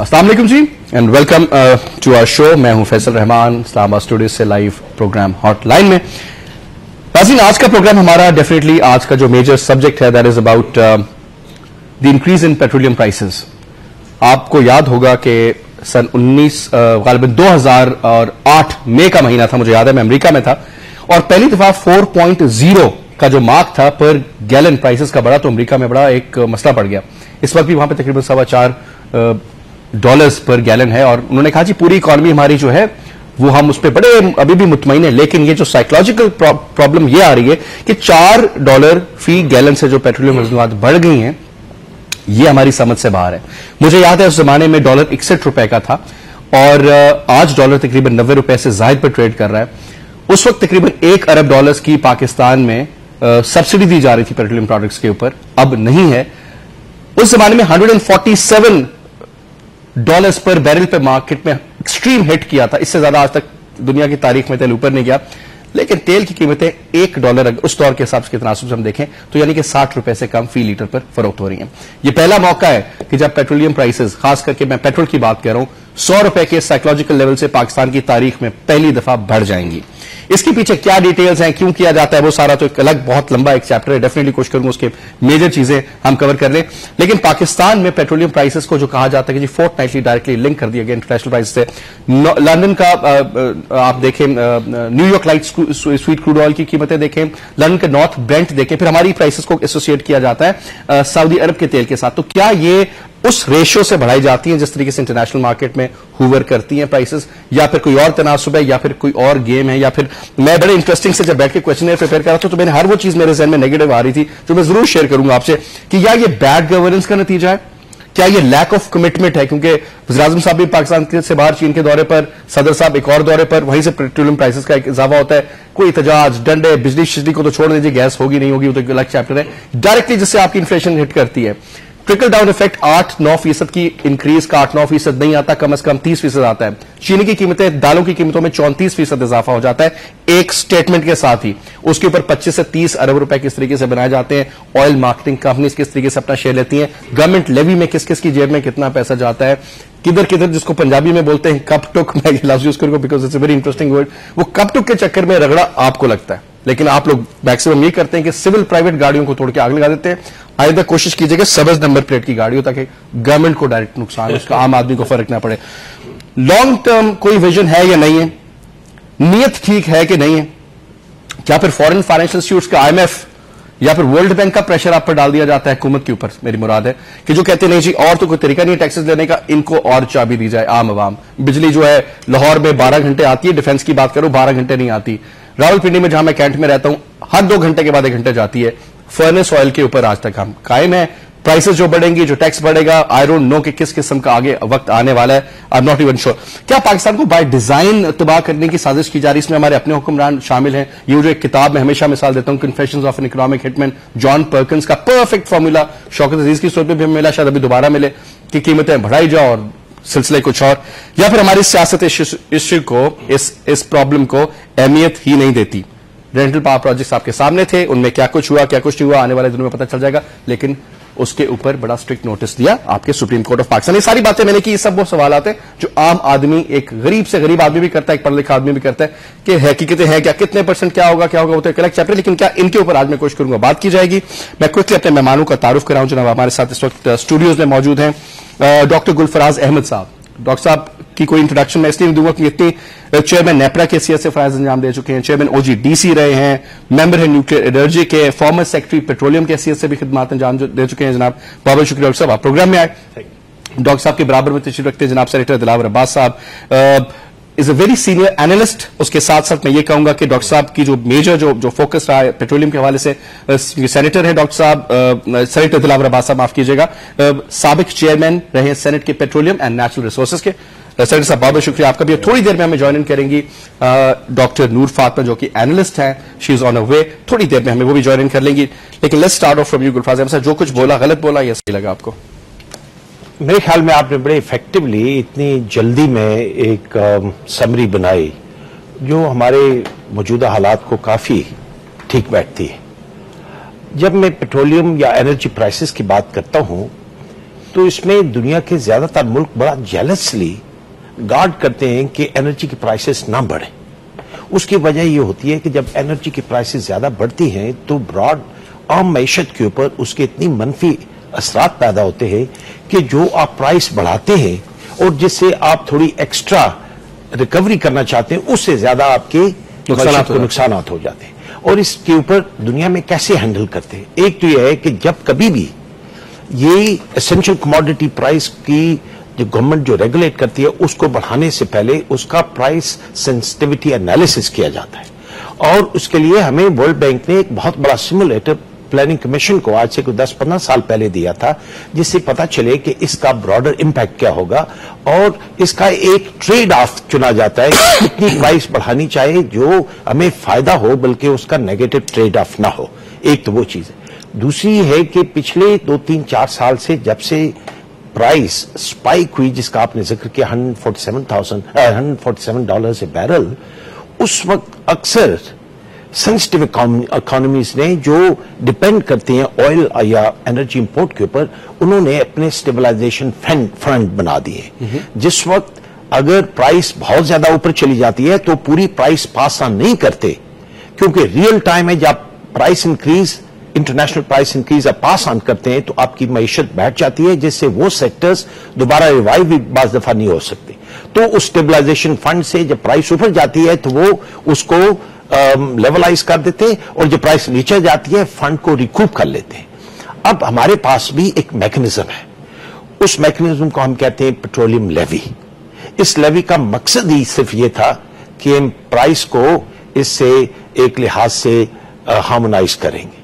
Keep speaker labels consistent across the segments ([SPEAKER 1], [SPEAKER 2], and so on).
[SPEAKER 1] अस्सलाम वालेकुम जी and welcome to our show. मैं हूं फैसल रहमान, इस्लामाबाद स्टूडियो से लाइव प्रोग्राम हॉटलाइन में। नाज़रीन, आज का प्रोग्राम हमारा डेफिनेटली आज का जो मेजर सब्जेक्ट है that is about the increase in petroleum prices. आपको याद होगा कि सन 19 2008 मई का महीना था, मुझे याद है, मैं अमेरिका में था और पहली दफा 4.0 का जो मार्क था पर गैलन प्राइसेस का बड़ा, तो अमेरिका में बड़ा एक मसला पड़ गया। इस वक्त भी वहां पे तकरीबन $4.25 पर गैलन है और उन्होंने कहा जी पूरी इकॉनमी हमारी जो है वो हम उस पर बड़े अभी भी मुतमईन है, लेकिन ये जो साइकोलॉजिकल प्रॉब्लम ये आ रही है कि $4 फी गैलन से जो पेट्रोलियम मसनूआत बढ़ गई हैं ये हमारी समझ से बाहर है। मुझे याद है उस जमाने में डॉलर 61 रुपए का था और आज डॉलर तकरीबन 90 रुपए से जायद पर ट्रेड कर रहा है। उस वक्त तकरीबन $1 अरब की पाकिस्तान में सब्सिडी दी जा रही थी पेट्रोलियम प्रोडक्ट्स के ऊपर, अब नहीं है। उस जमाने में $147 पर बैरल पे मार्केट में एक्सट्रीम हिट किया था। इससे ज्यादा आज तक दुनिया की तारीख में तेल ऊपर नहीं गया, लेकिन तेल की कीमतें $1 उस दौर के हिसाब से तनासुब से हम देखें तो यानी कि 60 रुपए से कम फी लीटर पर फरोख्त हो रही हैं। यह पहला मौका है कि जब पेट्रोलियम प्राइसेस, खास करके मैं पेट्रोल की बात कर रहा हूं, 100 रुपए के साइकोलॉजिकल लेवल से पाकिस्तान की तारीख में पहली दफा बढ़ जाएंगी। इसके पीछे क्या डिटेल्स हैं, क्यों किया जाता है, वो सारा तो एक अलग बहुत लंबा एक चैप्टर है। डेफिनेटली कोशिश करूंगा उसके मेजर चीजें हम कवर कर लें। लेकिन पाकिस्तान में पेट्रोलियम प्राइसेस को जो कहा जाता है कि जी फोर्टनाइटली डायरेक्टली लिंक कर दिया गया इंटरनेशनल प्राइस से। लंदन का आप देखें, New York light sweet crude oil की कीमतें देखें, लंदन के नॉर्थ ब्रेंट देखें, फिर हमारी प्राइसेस को एसोसिएट किया जाता है सऊदी अरब के तेल के साथ। तो क्या ये उस रेशियो से बढ़ाई जाती हैं जिस तरीके से इंटरनेशनल मार्केट में हुवर करती हैं प्राइसेस, या फिर कोई और तनासुब है, या फिर कोई और गेम है, या फिर मैं बड़े इंटरेस्टिंग से जब बैठ के क्वेश्चन प्रिपेयर कर रहा था तो मैंने हर वो चीज मेरे जहन में नेगेटिव आ रही थी जो मैं जरूर शेयर करूंगा आपसे कि या ये बैड गवर्नेंस का नतीजा है, क्या ये लैक ऑफ कमिटमेंट है, क्योंकि वज़ीर-ए-आज़म साहब भी पाकिस्तान से बाहर चीन के दौरे पर, सदर साहब एक और दौरे पर, वहीं से पेट्रोलियम प्राइसेस का एक इजाफा होता है। कोई एहतजाज, डंडे, बिजली शिजली को तो छोड़ दीजिए, गैस होगी नहीं होगी वो तो एक अलग चैप्टर है, डायरेक्टली जिससे आपकी इन्फ्लेशन हिट करती है। ट्रिकल डाउन इफेक्ट 8-9% की इंक्रीज का 8-9% नहीं आता, कम से कम 30% आता है। चीनी की कीमतें, दालों की कीमतों में 34% इजाफा हो जाता है एक स्टेटमेंट के साथ ही। उसके ऊपर 25 से 30 अरब रुपए किस तरीके से बनाए जाते हैं, ऑयल मार्केटिंग कंपनीज किस तरीके से अपना शेयर लेती हैं, गवर्नमेंट लेवी में किस किस की जेब में कितना पैसा जाता है, किधर किधर, जिसको पंजाबी में बोलते हैं कप टुक, मैं लफ्ज यूज करूंगा because it's a very interesting word. वो कप टुक के चक्कर में रगड़ा आपको लगता है, लेकिन आप लोग मैक्सिमम ये करते हैं कि सिविल प्राइवेट गाड़ियों को तोड़ के आग लगा देते हैं। आइए कोशिश कीजिएगा सब्ज नंबर प्लेट की गाड़ियों, ताकि गवर्नमेंट को डायरेक्ट नुकसान, उसका आम आदमी को फर्क ना पड़े। लॉन्ग टर्म कोई विजन है या नहीं है, नीयत ठीक है कि नहीं है, क्या फिर फॉरेन फाइनेंशियल इंस्टीट्यूट्स का IMF या फिर वर्ल्ड बैंक का प्रेशर आप पर डाल दिया जाता है हुकूमत के ऊपर, मेरी मुराद है कि जो कहते नहीं जी और तो कोई तरीका नहीं है टैक्सेस लेने का, इनको और चाबी दी जाए आम आवाम। बिजली जो है लाहौर में 12 घंटे आती है, डिफेंस की बात करो 12 घंटे नहीं आती। रावलपिंडी में जहां मैं कैंट में रहता हूं हर 2 घंटे के बाद 1 घंटे जाती है। फर्नेस ऑयल के ऊपर आज तक हम कायम है। प्राइसेस जो बढ़ेंगी, जो टैक्स बढ़ेगा, आई डोंट नो कि किस किस्म का आगे वक्त आने वाला है, I am not even sure. क्या पाकिस्तान को बाय डिजाइन तबाह करने की साजिश की जा रही है? इसमें हमारे अपने हुक्मरान शामिल हैं। ये जो एक किताब में हमेशा मिसाल देता हूं, confessions of an economic hitman, John Perkins का परफेक्ट फॉर्मूला शौकत अजीज की सूरत में भी मिला, शायद अभी दोबारा मिले, कि कीमतें बढ़ाई जाओ और सिलसिले कुछ और, या फिर हमारी सियासत इश्यू को, इस प्रॉब्लम को अहमियत ही नहीं देती। रेंटल पावर प्रोजेक्ट्स आपके सामने थे, उनमें क्या कुछ हुआ क्या कुछ नहीं हुआ आने वाले दिनों में पता चल जाएगा, लेकिन उसके ऊपर बड़ा स्ट्रिक्ट नोटिस दिया आपके सुप्रीम कोर्ट ऑफ पाकिस्तान। ये सारी बातें मैंने की, ये सब वो सवाल आते हैं जो आम आदमी, एक गरीब से गरीब आदमी भी करता है, एक पढ़ा लिखा आदमी भी करता है कि हकीकतें हैं क्या, कितने परसेंट क्या होगा वो तो एक अलग चैप्टर, लेकिन क्या इनके ऊपर आज मैं कोशिश करूंगा बात की जाएगी। मैं क्विकली अपने मेहमानों का तारुफ कराऊं। जनाब हमारे साथ इस वक्त स्टूडियोज में मौजूद हैं डॉक्टर गुलफराज अहमद साहब। डॉक्टर साहब की कोई इंट्रोडक्शन मैं इसलिए दूंगा कि इतनी चेयरमैन नेपरा के हैसियत से फराइज अंजाम दे चुके हैं, चेयरमैन OGDC रहे हैं, मेंबर है न्यूक्लियर एनर्जी के, फॉर्मर सेक्रेटरी पेट्रोलियम की हैसियत से भी खिदमात अंजाम दे चुके हैं। जनाब बहुत शुक्रिया डॉक्टर साहब, आप प्रोग्राम में आए। डॉक्टर साहब के बराबर में तशरीफ रखते हैं जनाब सेनेटर दिलावर अब्बास साहब, is a very senior analyst. उसके साथ साथ मैं ये कहूंगा कि डॉक्टर साहब की जो मेजर जो फोकस रहा है पेट्रोलियम के हवाले से, सेनेटर है डॉक्टर साहब, सेनेटर दिलावर अब्बास साहब, माफ कीजिएगा, साबिक चेयरमैन रहे हैं सेनेट के पेट्रोलियम एंड नेचुरल रिसोर्सेज के। सेनेटर साहब बहुत बहुत शुक्रिया आपका भी। थोड़ी देर में हमें ज्वाइन इन करेंगी डॉक्टर नूर फातिमा जो कि एनालिस्ट हैं, शी इज ऑन अ वे, थोड़ी देर में हमें वो भी ज्वाइन इन कर लेंगी। लेकिन let's start off from you Gulfaraz Ahmed साहब, जो कुछ बोला गलत बोला या सही लगा आपको?
[SPEAKER 2] मेरे ख्याल में आपने बड़े इफेक्टिवली इतनी जल्दी में एक समरी बनाई जो हमारे मौजूदा हालात को काफी ठीक बैठती है। जब मैं पेट्रोलियम या एनर्जी प्राइसेस की बात करता हूं तो इसमें दुनिया के ज्यादातर मुल्क बड़ा जेलसली गार्ड करते हैं कि एनर्जी की प्राइसेस ना बढ़े। उसकी वजह यह होती है कि जब एनर्जी की प्राइसेस ज्यादा बढ़ती हैं तो ब्रॉड आम मैशत के ऊपर उसके इतनी मनफी असरात पैदा होते हैं कि जो आप प्राइस बढ़ाते हैं और जिससे आप थोड़ी एक्स्ट्रा रिकवरी करना चाहते हैं उससे ज्यादा आपके नुकसानात हो जाते हैं। और इसके ऊपर दुनिया में कैसे हैंडल करते हैं? एक तो यह है कि जब कभी भी ये एसेंशियल कमोडिटी प्राइस की जो गवर्नमेंट जो रेगुलेट करती है उसको बढ़ाने से पहले उसका प्राइस सेंसिटिविटी एनालिसिस किया जाता है। और उसके लिए हमें वर्ल्ड बैंक ने एक बहुत बड़ा सिमुलेटर प्लानिंग कमीशन को आज से कुछ 10-15 साल पहले दिया था, जिससे पता चले कि इसका ब्रॉडर इंपैक्ट क्या होगा और इसका एक ट्रेड ऑफ चुना जाता है कि कितनी प्राइस बढ़ानी चाहिए जो हमें फायदा हो बल्कि उसका नेगेटिव ट्रेड ऑफ ना हो। एक तो वो चीज है। दूसरी है कि पिछले 2-3-4 साल से जब से प्राइस स्पाइक हुई जिसका आपने जिक्र किया $147 से बैरल, उस वक्त अक्सर सेंसिटिव इकोनॉमीज ने जो डिपेंड करते हैं ऑयल या एनर्जी इंपोर्ट के ऊपर, उन्होंने अपने स्टेबलाइजेशन फंड बना दिए। जिस वक्त अगर प्राइस बहुत ज्यादा ऊपर चली जाती है तो पूरी प्राइस पास ऑन नहीं करते, क्योंकि रियल टाइम में जब price increase international price increase आप पास ऑन करते हैं तो आपकी मईशत बैठ जाती है, जिससे वो सेक्टर्स दोबारा रिवाइव भी बाज दफा नहीं हो सकते। तो उस स्टेबलाइजेशन फंड से जब प्राइस ऊपर जाती है तो वो उसको लेवलाइज कर देते हैं और जब प्राइस नीचे जाती है फंड को रिकूप कर लेते हैं। अब हमारे पास भी एक मैकेनिज्म है, उस मैकेनिज्म को हम कहते हैं पेट्रोलियम लेवी। इस लेवी का मकसद ही सिर्फ ये था कि हम प्राइस को इससे एक लिहाज से हार्मोनाइज करेंगे,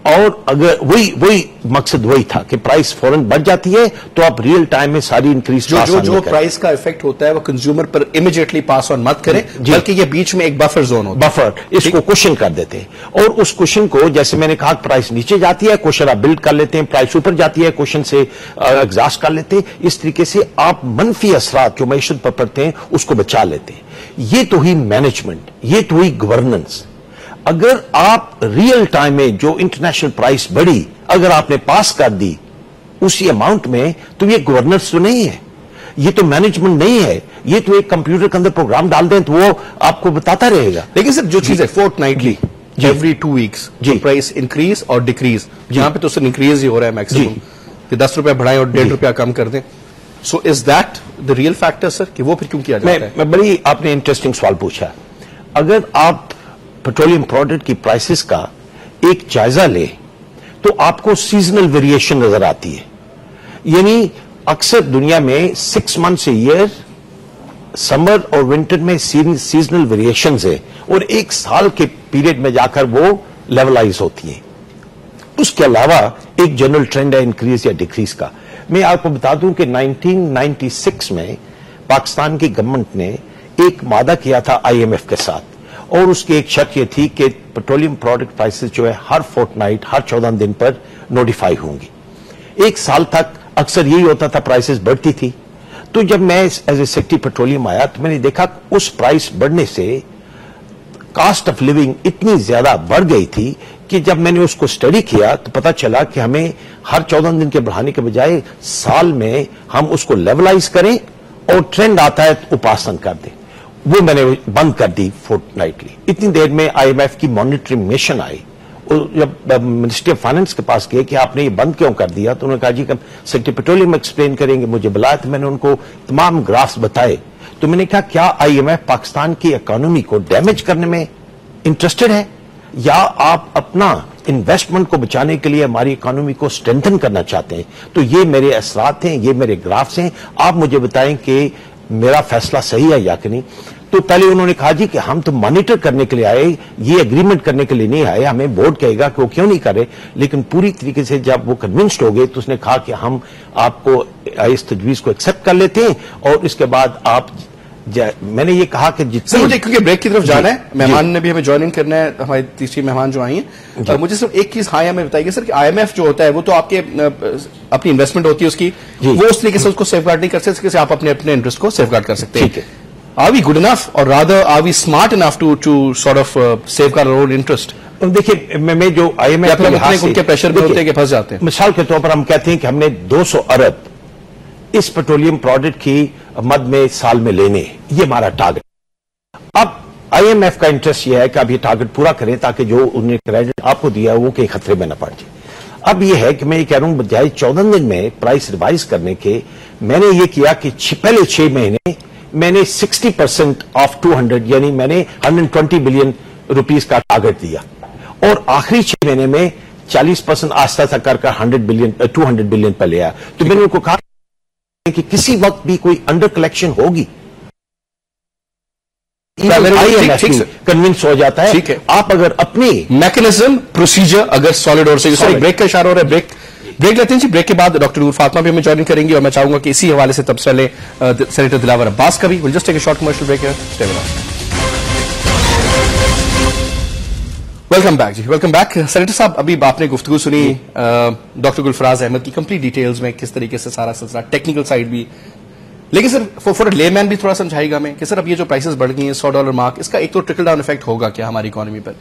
[SPEAKER 2] और अगर वही मकसद वही था कि प्राइस फौरन बढ़ जाती है तो आप रियल टाइम में सारी इंक्रीज
[SPEAKER 1] जो प्राइस का इफेक्ट होता है वो कंज्यूमर पर इमीडिएटली पास ऑन मत करें, बल्कि ये बीच में एक बफर जोन होता है,
[SPEAKER 2] बफर इसको क्वेश्चन कर देते हैं। और उस क्वेश्चन को, जैसे मैंने कहा, प्राइस नीचे जाती है क्वेश्चन आप बिल्ड कर लेते हैं, प्राइस ऊपर जाती है क्वेश्चन से एग्जॉस्ट कर लेते हैं। इस तरीके से आप मनफी असरात जो मईशत पर पड़ते हैं उसको बचा लेते हैं। ये तो हुई मैनेजमेंट, ये तो हुई गवर्नेंस। अगर आप रियल टाइम में जो इंटरनेशनल प्राइस बढ़ी अगर आपने पास कर दी उसी अमाउंट में, तो ये गवर्नेंस तो नहीं है, ये तो मैनेजमेंट नहीं है, ये तो एक कंप्यूटर के अंदर प्रोग्राम डाल दें तो वो आपको बताता रहेगा।
[SPEAKER 1] लेकिन सर जो चीज है fortnightly every 2 weeks price increase और डिक्रीज, यहां पे तो सिर्फ इंक्रीज ही हो रहा है मैक्सिमम, कि 10 रुपया बढ़ाएं और 1.5 रुपया कम कर दें। So is that the real factor sir, कि वो फिर क्यों किया जाता है?
[SPEAKER 2] मैं बड़ी आपने इंटरेस्टिंग सवाल पूछा। अगर आप पेट्रोलियम प्रोडक्ट की प्राइसेस का एक जायजा ले तो आपको सीजनल वेरिएशन नजर आती है। यानी अक्सर दुनिया में 6 मंथ्स ए ईयर समर और विंटर में सीजनल वेरिएशंस है और एक साल के पीरियड में जाकर वो लेवलाइज होती है। उसके अलावा एक जनरल ट्रेंड है इंक्रीज या डिक्रीज का। मैं आपको बता दूं कि 1996 में पाकिस्तान की गवर्नमेंट ने एक वादा किया था IMF के साथ, और उसकी एक शर्त यह थी कि पेट्रोलियम प्रोडक्ट प्राइसेस जो है हर फोर्टनाइट, हर 14 दिन पर नोटिफाई होंगी। एक साल तक अक्सर यही होता था, प्राइसेस बढ़ती थी। तो जब मैं एज ए सेक्रेटरी पेट्रोलियम आया तो मैंने देखा उस प्राइस बढ़ने से कॉस्ट ऑफ लिविंग इतनी ज्यादा बढ़ गई थी कि जब मैंने उसको स्टडी किया तो पता चला कि हमें हर 14 दिन के बढ़ाने के बजाय साल में हम उसको लेवलाइज करें और ट्रेंड आता है तो उपासन कर दें। वो मैंने बंद कर दी फोर्टनाइटली। इतनी देर में IMF की मॉनिटरिंग मिशन आई और जब मिनिस्ट्री ऑफ फाइनेंस के पास गए कि आपने ये बंद क्यों कर दिया, तो उन्होंने कहा जी सेक्रेटरी पेट्रोलियम एक्सप्लेन करेंगे। मुझे बुलाया तो मैंने उनको तमाम ग्राफ्स बताए। तो मैंने कहा क्या IMF पाकिस्तान की इकोनॉमी को डैमेज करने में इंटरेस्टेड है, या आप अपना इन्वेस्टमेंट को बचाने के लिए हमारी इकोनॉमी को स्ट्रेंथन करना चाहते हैं? तो ये मेरे असरात हैं, ये मेरे ग्राफ्स हैं, आप मुझे बताएं कि मेरा फैसला सही है या कि नहीं। तो पहले उन्होंने कहा जी कि हम तो मॉनिटर करने के लिए आए, ये एग्रीमेंट करने के लिए नहीं आए, हमें बोर्ड कहेगा कि वो क्यों नहीं करे। लेकिन पूरी तरीके से जब वो कन्विंस्ड हो गए तो उसने कहा कि हम आपको इस तजवीज को एक्सेप्ट कर लेते हैं और इसके बाद आप मैंने ये कहा कि जितने
[SPEAKER 1] मुझे क्योंकि ब्रेक की तरफ जाना है, मेहमान ने भी हमें ज्वाइनिंग करना है, हमारी तीसरी मेहमान जो आई हैं। मुझे सिर्फ एक चीज हाँ हमें बताइए सर कि IMF जो होता है वो तो आपके अपनी इन्वेस्टमेंट होती है उसकी, वो उस तरीके से उसको सेफगार्ड नहीं कर सकते, आप अपने अपने इंटरेस्ट को सेफगार्ड कर सकते हैं। Are we good enough or rather are we smart enough to sort of safeguard our own interest?
[SPEAKER 2] देखिए मैं जो IMF के लिहाज से
[SPEAKER 1] उनके प्रेशर में होते हैं कि फंस जाते हैं।
[SPEAKER 2] मिसाल के तौर पर हम कहते हैं कि हमने 200 अरब इस पेट्रोलियम प्रोडक्ट की मद में साल में लेने, ये हमारा टारगेट। अब IMF का इंटरेस्ट यह है कि आप ये टारगेट पूरा करें ताकि जो उन्होंने क्रेडिट आपको दिया वो कहीं खतरे में न पड़ जाए। अब ये है कि मैं ये कह रहा हूं बजाय 14 दिन में प्राइस रिवाइज करने के, मैंने ये किया कि पहले 6 महीने मैंने 60% ऑफ 200 यानी मैंने 120 बिलियन रुपीस का टारगेट दिया और आखिरी 6 महीने में 40% आस्था तक कर 200 बिलियन पर लिया। तो मैंने उनको कहा कि किसी वक्त भी कोई अंडर कलेक्शन होगी, कन्विंस हो जाता है।
[SPEAKER 1] ठीक है,
[SPEAKER 2] आप अगर अपनी
[SPEAKER 1] मैकेनिज्म प्रोसीजर अगर सॉलिड और से ब्रेक का इशारा हो रहा है, ब्रेक लेते हैं जी। ब्रेक के बाद डॉक्टर गुल फातिमा भी हमें ज्वाइन करेंगी और मैं चाहूंगा कि इसी हवाले से सबसे पहले सेनेटर दिलावर अब्बास का भी। Will just take a short commercial break here, stay with us. Welcome back जी, वेलकम बैक। सेनेटर साहब, अभी आपने गुफ्तगू सुनी डॉक्टर गुलफराज अहमद की कंप्लीट डिटेल्स में, किस तरीके से सारा सिलसिला, टेक्निकल साइड भी, लेकिन सर फॉर लेमैन भी थोड़ा समझाएगा मैं कि सर अब ये जो प्राइसेस बढ़ गई हैं $100 मार्क, इसका एक तो ट्रिकल डाउन इफेक्ट होगा क्या हमारी इकोनॉमी पर?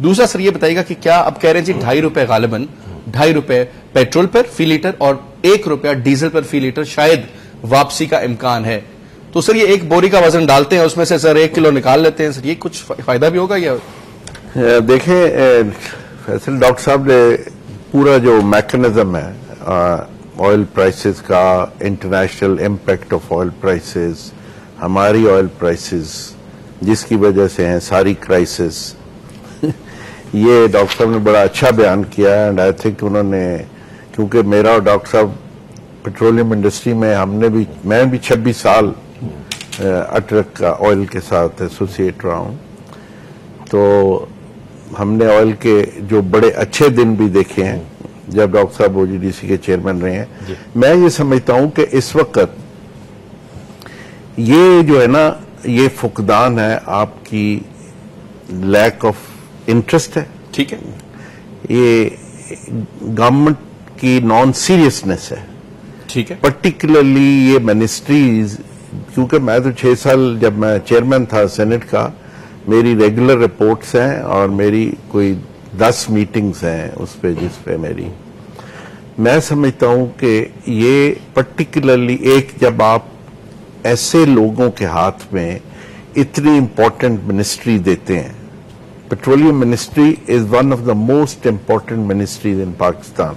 [SPEAKER 1] दूसरा सर ये बताइएगा कि क्या अब कह रहे हैं जी ₹2.5 गालिबन ₹2.5 पेट्रोल पर फी लीटर और ₹1 डीजल पर फी लीटर शायद वापसी का इम्कान है। तो सर ये एक बोरी का वजन डालते हैं, उसमें से सर 1 किलो निकाल लेते हैं, सर ये कुछ फायदा भी होगा या?
[SPEAKER 3] देखें फैसल डॉक्टर साहब ने पूरा जो मैकेनिज्म है ऑयल प्राइसेस का, international impact of oil prices, हमारी ऑयल प्राइसेस जिसकी वजह से हैं सारी क्राइसिस, ये डॉक्टर साहब ने बड़ा अच्छा बयान किया एंड आई थिंक उन्होंने, क्योंकि मेरा और डॉक्टर साहब पेट्रोलियम इंडस्ट्री में मैं भी 26 साल अटरक का ऑयल के साथ एसोसिएट रहा हूं, तो हमने ऑयल के जो बड़े अच्छे दिन भी देखे हैं जब डॉक्टर साहब OGDC के चेयरमैन रहे हैं। मैं ये समझता हूं कि इस वक्त ये जो है ना, ये फुकदान है आपकी लैक ऑफ इंटरेस्ट है,
[SPEAKER 1] ठीक है,
[SPEAKER 3] ये गवर्नमेंट की नॉन सीरियसनेस है,
[SPEAKER 1] ठीक है,
[SPEAKER 3] पर्टिकुलरली ये मिनिस्ट्रीज, क्योंकि मैं तो 6 साल जब मैं चेयरमैन था सेनेट का, मेरी रेगुलर रिपोर्ट्स हैं और मेरी कोई 10 मीटिंग्स हैं उस पे, जिस पे मैं समझता हूं कि ये पर्टिकुलरली एक, जब आप ऐसे लोगों के हाथ में इतनी इंपॉर्टेंट मिनिस्ट्री देते हैं, petroleum ministry is one of the most important ministries in Pakistan.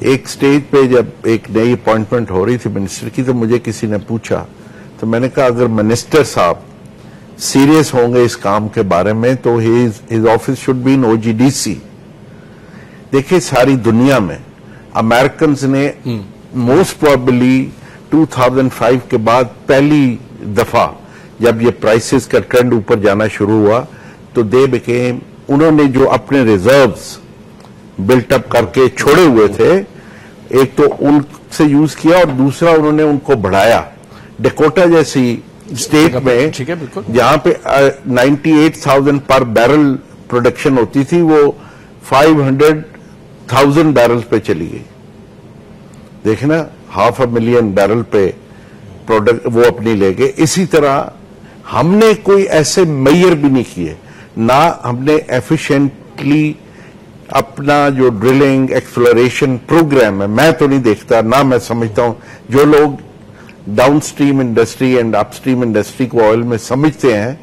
[SPEAKER 3] एक स्टेज पे जब एक नई अपॉइंटमेंट हो रही थी मिनिस्टर की, तो मुझे किसी ने पूछा, तो मैंने कहा अगर मिनिस्टर साहब सीरियस होंगे इस काम के बारे में तो his office should be in OGDC। देखिए सारी दुनिया में अमेरिकन ने मोस्ट प्रोबेबली 2005 के बाद पहली दफा जब ये प्राइसेस का ट्रेंड ऊपर जाना शुरू हुआ, तो उन्होंने जो अपने रिजर्व्स बिल्टअप करके छोड़े हुए थे, एक तो उनसे यूज किया और दूसरा उन्होंने उनको बढ़ाया। डकोटा जैसी स्टेट में जहां पे 98,000 पर बैरल प्रोडक्शन होती थी, वो 500,000 बैरल पे चली गई। देखना 500,000 बैरल पे प्रोडक्ट वो अपनी ले गए। इसी तरह हमने कोई ऐसे मेजर भी नहीं किए, ना हमने एफिशिएंटली अपना जो ड्रिलिंग एक्सप्लोरेशन प्रोग्राम है, मैं तो नहीं देखता, ना मैं समझता हूं जो लोग downstream industry and upstream industry को ऑयल में समझते हैं,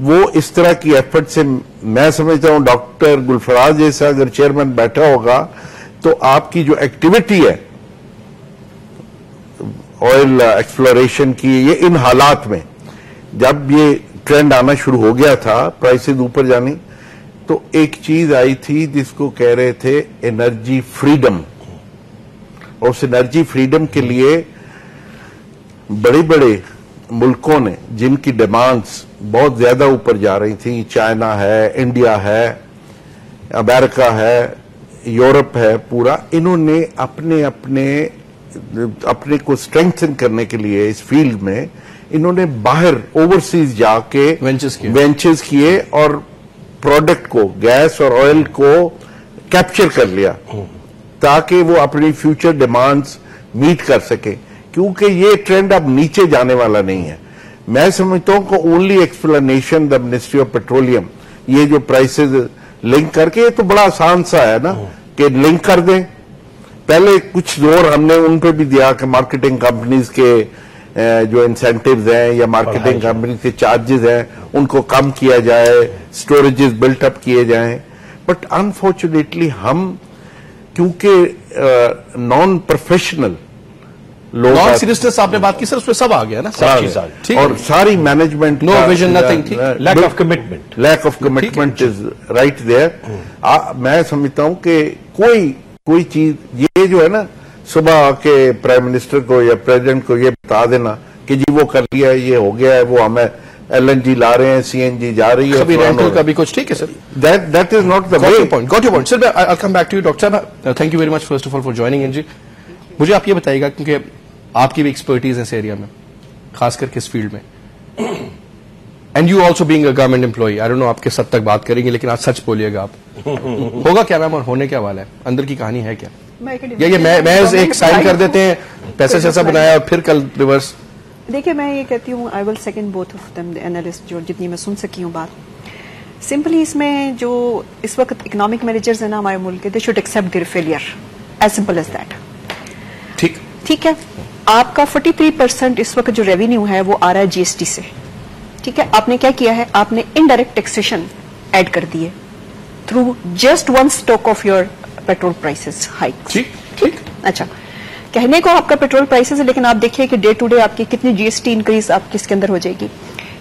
[SPEAKER 3] वो इस तरह की एफर्ट से, मैं समझता हूं डॉक्टर गुलफराज जैसा अगर चेयरमैन बैठा होगा तो आपकी जो एक्टिविटी है ऑयल एक्सप्लोरेशन की, ये इन हालात में जब ये ट्रेंड आना शुरू हो गया था प्राइसेस ऊपर जानी, तो एक चीज आई थी जिसको कह रहे थे एनर्जी फ्रीडम, और उस एनर्जी फ्रीडम के लिए बड़े बड़े मुल्कों ने, जिनकी डिमांड्स बहुत ज्यादा ऊपर जा रही थी, चाइना है, इंडिया है, अमेरिका है, यूरोप है, पूरा, इन्होंने अपने को स्ट्रेंथन करने के लिए इस फील्ड में इन्होंने बाहर ओवरसीज जाके वेंचर्स किए और प्रोडक्ट को, गैस और ऑयल को कैप्चर कर लिया ताकि वो अपनी फ्यूचर डिमांड्स मीट कर सके, क्योंकि ये ट्रेंड अब नीचे जाने वाला नहीं है। मैं समझता हूं कि only explanation the ministry of petroleum ये जो प्राइसेस लिंक करके, ये तो बड़ा आसान सा है ना कि लिंक कर दें। पहले कुछ जोर हमने उन पे भी दिया कि मार्केटिंग कंपनीज के जो इंसेंटिव्स हैं या मार्केटिंग कंपनीज के चार्जेस हैं उनको कम किया जाए, स्टोरेजेस बिल्ट अप किए जाएं। बट अनफॉर्चुनेटली हम क्योंकि नॉन प्रोफेशनल लोग,
[SPEAKER 1] नॉन सीरियसनेस आपने बात की सर, उसमें सब आ गया ना,
[SPEAKER 3] ठीक, और सारी मैनेजमेंट,
[SPEAKER 1] नो विजन, नथिंग, ठीक,
[SPEAKER 2] lack of commitment,
[SPEAKER 3] lack of commitment is right there. मैं समझता हूं कि कोई चीज ये जो है ना, सुबह आके प्राइम मिनिस्टर को या प्रेसिडेंट को ये बता देना कि जी वो कर लिया है, ये हो गया है, वो हमें LNG ला रहे हैं, CNG जा रही है,
[SPEAKER 1] कभी रेंटल कभी कुछ, ठीक है sir,
[SPEAKER 3] that is not the way.
[SPEAKER 1] Got your point sir. I will come back to you doctor साहब, thank you very much first of all for joining in जी। मुझे आप ये बताइएगा, क्योंकि आपकी भी एक्सपर्टीज है इस एरिया में, खासकर किस फील्ड में, and you also being a government employee, I don't know आप किस हद तक बात करेंगे, लेकिन आज सच बोलिएगा आप, होगा क्या मैम और होने क्या वाला है, अंदर की कहानी है क्या? ये महज एक साइन कर देते हैं, पैसा शैसा बनाया और फिर कल रिवर्स?
[SPEAKER 4] देखिए, मैं ये कहती हूँ, I will second both of them, analyst जो जितनी मैं सुन सकी हूँ बात, सिंपली इसमें जो इस वक्त इकोनॉमिक मैनेजर्स है ना हमारे मुल्क के, they should accept their failure, as simple as that. ठीक है, आपका 43% इस वक्त जो रेवेन्यू है वो आ रहा है GST से, ठीक है। आपने क्या किया है, आपने इनडायरेक्ट टैक्सेशन ऐड कर दिए through just one stock of your petrol prices hike, ठीक। अच्छा, कहने को आपका पेट्रोल प्राइसेस है, लेकिन आप देखिए कि डे टू डे आपकी कितनी GST इंक्रीज आपके इसके अंदर हो जाएगी।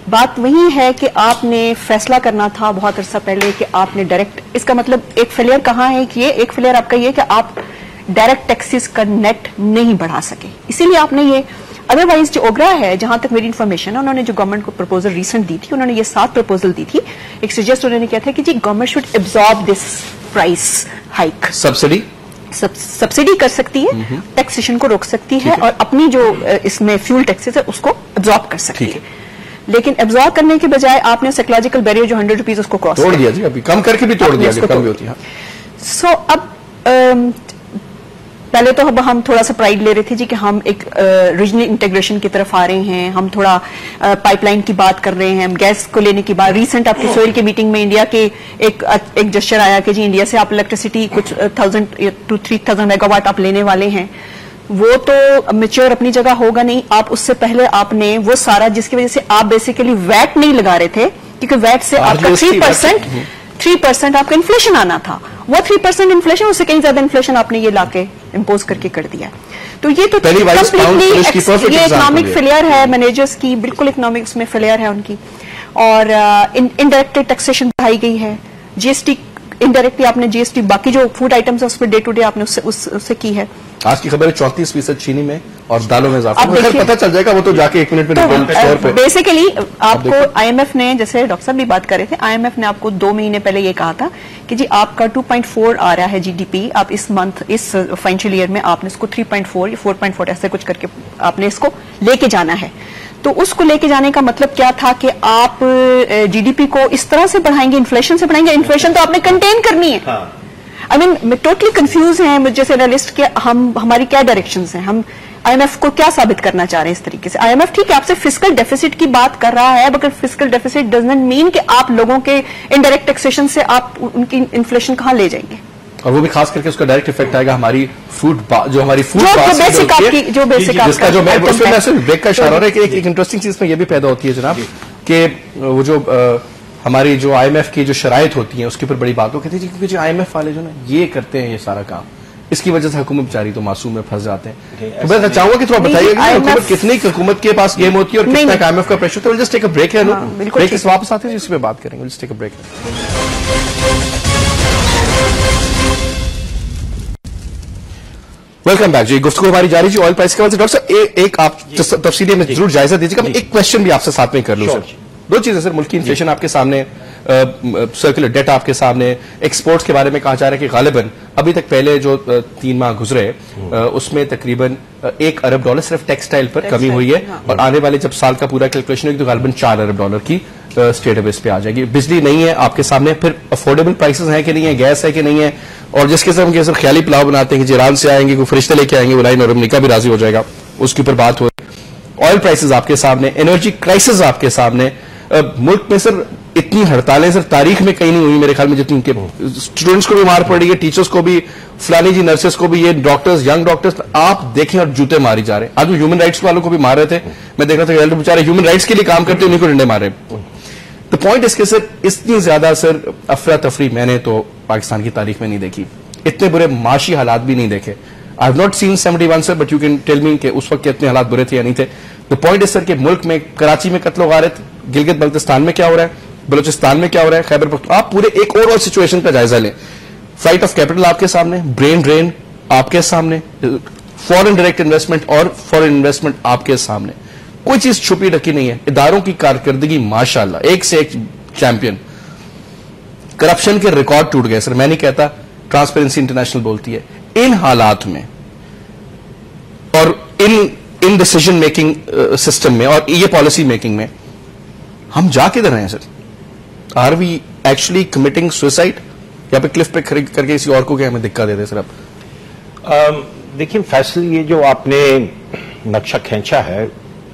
[SPEAKER 4] बात वही है कि आपने फैसला करना था बहुत अरसा पहले कि आपने डायरेक्ट, इसका मतलब एक फेलियर कहाँ है कि ये एक फेलियर आपका ये कि आप डायरेक्ट टैक्सेस का नेट नहीं बढ़ा सके, इसीलिए आपने ये, अदरवाइज जो ओगरा है, जहां तक मेरी इन्फॉर्मेशन है, उन्होंने जो गवर्नमेंट को प्रपोजल रिसेंट दी थी, उन्होंने ये 7 प्रपोजल दी थी। एक सजेस्ट उन्होंने किया था कि जी government should absorb this price hike, subsidy कर सकती है, टैक्सेशन को रोक सकती है, और अपनी जो इसमें फ्यूल टैक्सेस है उसको एब्जॉर्ब कर सकती है। लेकिन एब्जॉर्ब करने के बजाय आपने साइकोलॉजिकल बैरियर जो 100 रुपीज उसको क्रॉस
[SPEAKER 1] तोड़ दिया जी, अभी कम करके भी तोड़ दिया, कम भी होती है।
[SPEAKER 4] सो अब पहले तो अब हम थोड़ा सा प्राइड ले रहे थे जी कि हम एक रीजनल इंटीग्रेशन की तरफ आ रहे हैं, हम थोड़ा पाइपलाइन की बात कर रहे हैं, हम गैस को लेने की बात, रिसेंट आपकी सोइल की मीटिंग में इंडिया के एक जेस्चर आया कि जी इंडिया से आप इलेक्ट्रिसिटी कुछ 1000 to 3000 मेगावाट आप लेने वाले हैं। वो तो मेच्योर अपनी जगह होगा नहीं, आप उससे पहले आपने वो सारा, जिसकी वजह से आप बेसिकली वैट नहीं लगा रहे थे, क्योंकि वैट से आपका 3% आपका इन्फ्लेशन आना था, वो 3% इन्फ्लेशन, उससे कहीं ज्यादा इन्फ्लेशन आपने ये लाके इम्पोज करके कर दिया। तो ये तो कंप्लीटली ये इकोनॉमिक फेलियर है मैनेजर्स की, बिल्कुल इकोनॉमिक्स में फेलियर है उनकी। और इनडायरेक्ट टैक्सेशन बढ़ाई गई है, GST इनडायरेक्टली आपने GST बाकी जो फूड आइटम्स है उस पर डे टू डे आपने उससे की है।
[SPEAKER 1] आज की खबर है 34% चीनी में और दालों में इजाफा, पता चल जाएगा वो तो जाके 1 मिनट में
[SPEAKER 4] तो बेसिकली आपको IMF ने, जैसे डॉक्टर साहब भी बात कर रहे थे, IMF ने आपको 2 महीने पहले ये कहा था कि जी आपका 2.4 आ रहा है GDP, आप इस मंथ, इस फाइनेंशियल ईयर में आपने इसको 3.4 या 4.4 ऐसे कुछ करके आपने इसको लेके जाना है। तो उसको लेके जाने का मतलब क्या था कि आप GDP को इस तरह से बढ़ाएंगे, इन्फ्लेशन से बढ़ाएंगे, इन्फ्लेशन तो आपने कंटेन करनी है। आई मीन मैं टोटली कंफ्यूज हैं जैसे एनालिस्ट के, हमारी क्या डायरेक्शंस हैं, हम IMF को क्या साबित करना चाह रहे हैं इस तरीके से। IMF ठीक है आपसे फिस्कल डेफिसिट की बात कर रहा है, मगर फिस्कल डेफिसिट डजंट मीन कि आप लोगों के इनडायरेक्ट टैक्सेशन से आप उनकी इन्फ्लेशन कहां ले जाएंगे,
[SPEAKER 1] और वो भी खास करके उसका डायरेक्ट इफेक्ट आएगा हमारी फूड, जो हमारी फूड
[SPEAKER 4] जो बेसिक
[SPEAKER 1] जिसका जो मैं ब्रेक का इशारा है कि एक इंटरेस्टिंग चीज में ये भी पैदा होती है जनाब कि वो जो हमारी जो IMF की जो शराइत होती है उसके ऊपर बड़ी बात हो कहती है, क्योंकि जो IMF वाले जो ना ये करते हैं ये सारा काम, इसकी वजह से हुकूमत बेचारी तो मासूम में फंस जाते हैं। तो मैं चाहूंगा कि थोड़ा बताइएगा हुकूमत कितनी हुकूमत के पास गेम होती है और कितना IMF का प्रेशर होता है। जस्ट टेक अ ब्रेक है, ब्रेक से वापस आते हैं इसी पे बात करेंगे। Just take a break. Welcome back जी, गुफ्तगू हमारी जारी जी ऑयल प्राइस के बाद से। डॉक्टर साहब एक आप तफसीली में जरूर जायजा दीजिएगा, एक क्वेश्चन भी आपसे साथ में कर लूं सर। 2 चीजें सर, मुल्क की इन्फ्लेशन आपके सामने, सर्कुलर डेट आपके सामने, एक्सपोर्ट्स के बारे में कहा जा रहा है कि गालिबन अभी तक पहले जो 3 माह गुजरे उसमें तकरीबन $1 अरब सिर्फ टेक्सटाइल पर कमी हुई है, और आने वाले जब साल का पूरा कैलकुलेशन होगी तो गालिबन $4 अरब की स्टेट बेस पे आ जाएगी। बिजली नहीं है आपके सामने, फिर अफोर्डेबल प्राइसेस हैं कि नहीं है, गैस है कि नहीं है, और जिसके साथ हम कैसे ख्याली पुलाव बनाते हैं कि ईरान से आएंगे, कोई फरिश्ते लेके आएंगे, बुलाई और अमेरिका भी राजी हो जाएगा, उसके ऊपर बात हो। ऑयल प्राइसेस आपके सामने, एनर्जी क्राइसिस आपके सामने, मुल्क में सर इतनी हड़तालें सर तारीख में कहीं नहीं हुई मेरे ख्याल में, जितनी इनके स्टूडेंट्स को भी मार पड़ी है, टीचर्स को भी, फलानी जी नर्सेस को भी, ये डॉक्टर्स, यंग डॉक्टर्स, आप देखें और जूते मारी जा रहे हैं। आज वो ह्यूमन राइट्स वालों को भी मार रहे थे, मैं देख रहा था बेचारे ह्यूमन राइट्स के लिए काम करते उन्हीं को डंडे मारे। द पॉइंट इसके सर, इतनी ज्यादा सर अफरा तफरी मैंने तो पाकिस्तान की तारीख में नहीं देखी, इतने बुरे माशी हालात भी नहीं देखे। I have not seen 71 sir, but you can tell me कि उस वक्त के इतने हालात बुरे थे या नहीं थे। द पॉइंट इज सर कि मुल्क में कराची में कत्लो गारत, गिलगित बल्तिस्तान में क्या हो रहा है, बलूचिस्तान में क्या हो रहा है, खैबर पख्तूनख्वा, आप पूरे एक ओवरऑल सिचुएशन का जायजा लें। फ्लाइट ऑफ कैपिटल आपके सामने, ब्रेन ड्रेन आपके सामने, फॉरेन डायरेक्ट इन्वेस्टमेंट और फॉरेन इन्वेस्टमेंट आपके सामने, कोई चीज छुपी रखी नहीं है। इदारों की कारकर्दगी माशाल्लाह एक से एक चैंपियन। करप्शन के रिकॉर्ड टूट गए सर, मैं नहीं कहता, ट्रांसपेरेंसी इंटरनेशनल बोलती है। इन हालात में और इन डिसीजन मेकिंग सिस्टम में और ये पॉलिसी मेकिंग में हम जा किधर रहे हैं sir? Are we actually committing suicide, या पे क्लिफ पे करके किसी और को क्या हमें दिक्कत दे दे सर? आप
[SPEAKER 2] देखिए फैसले ये जो आपने नक्शा खींचा है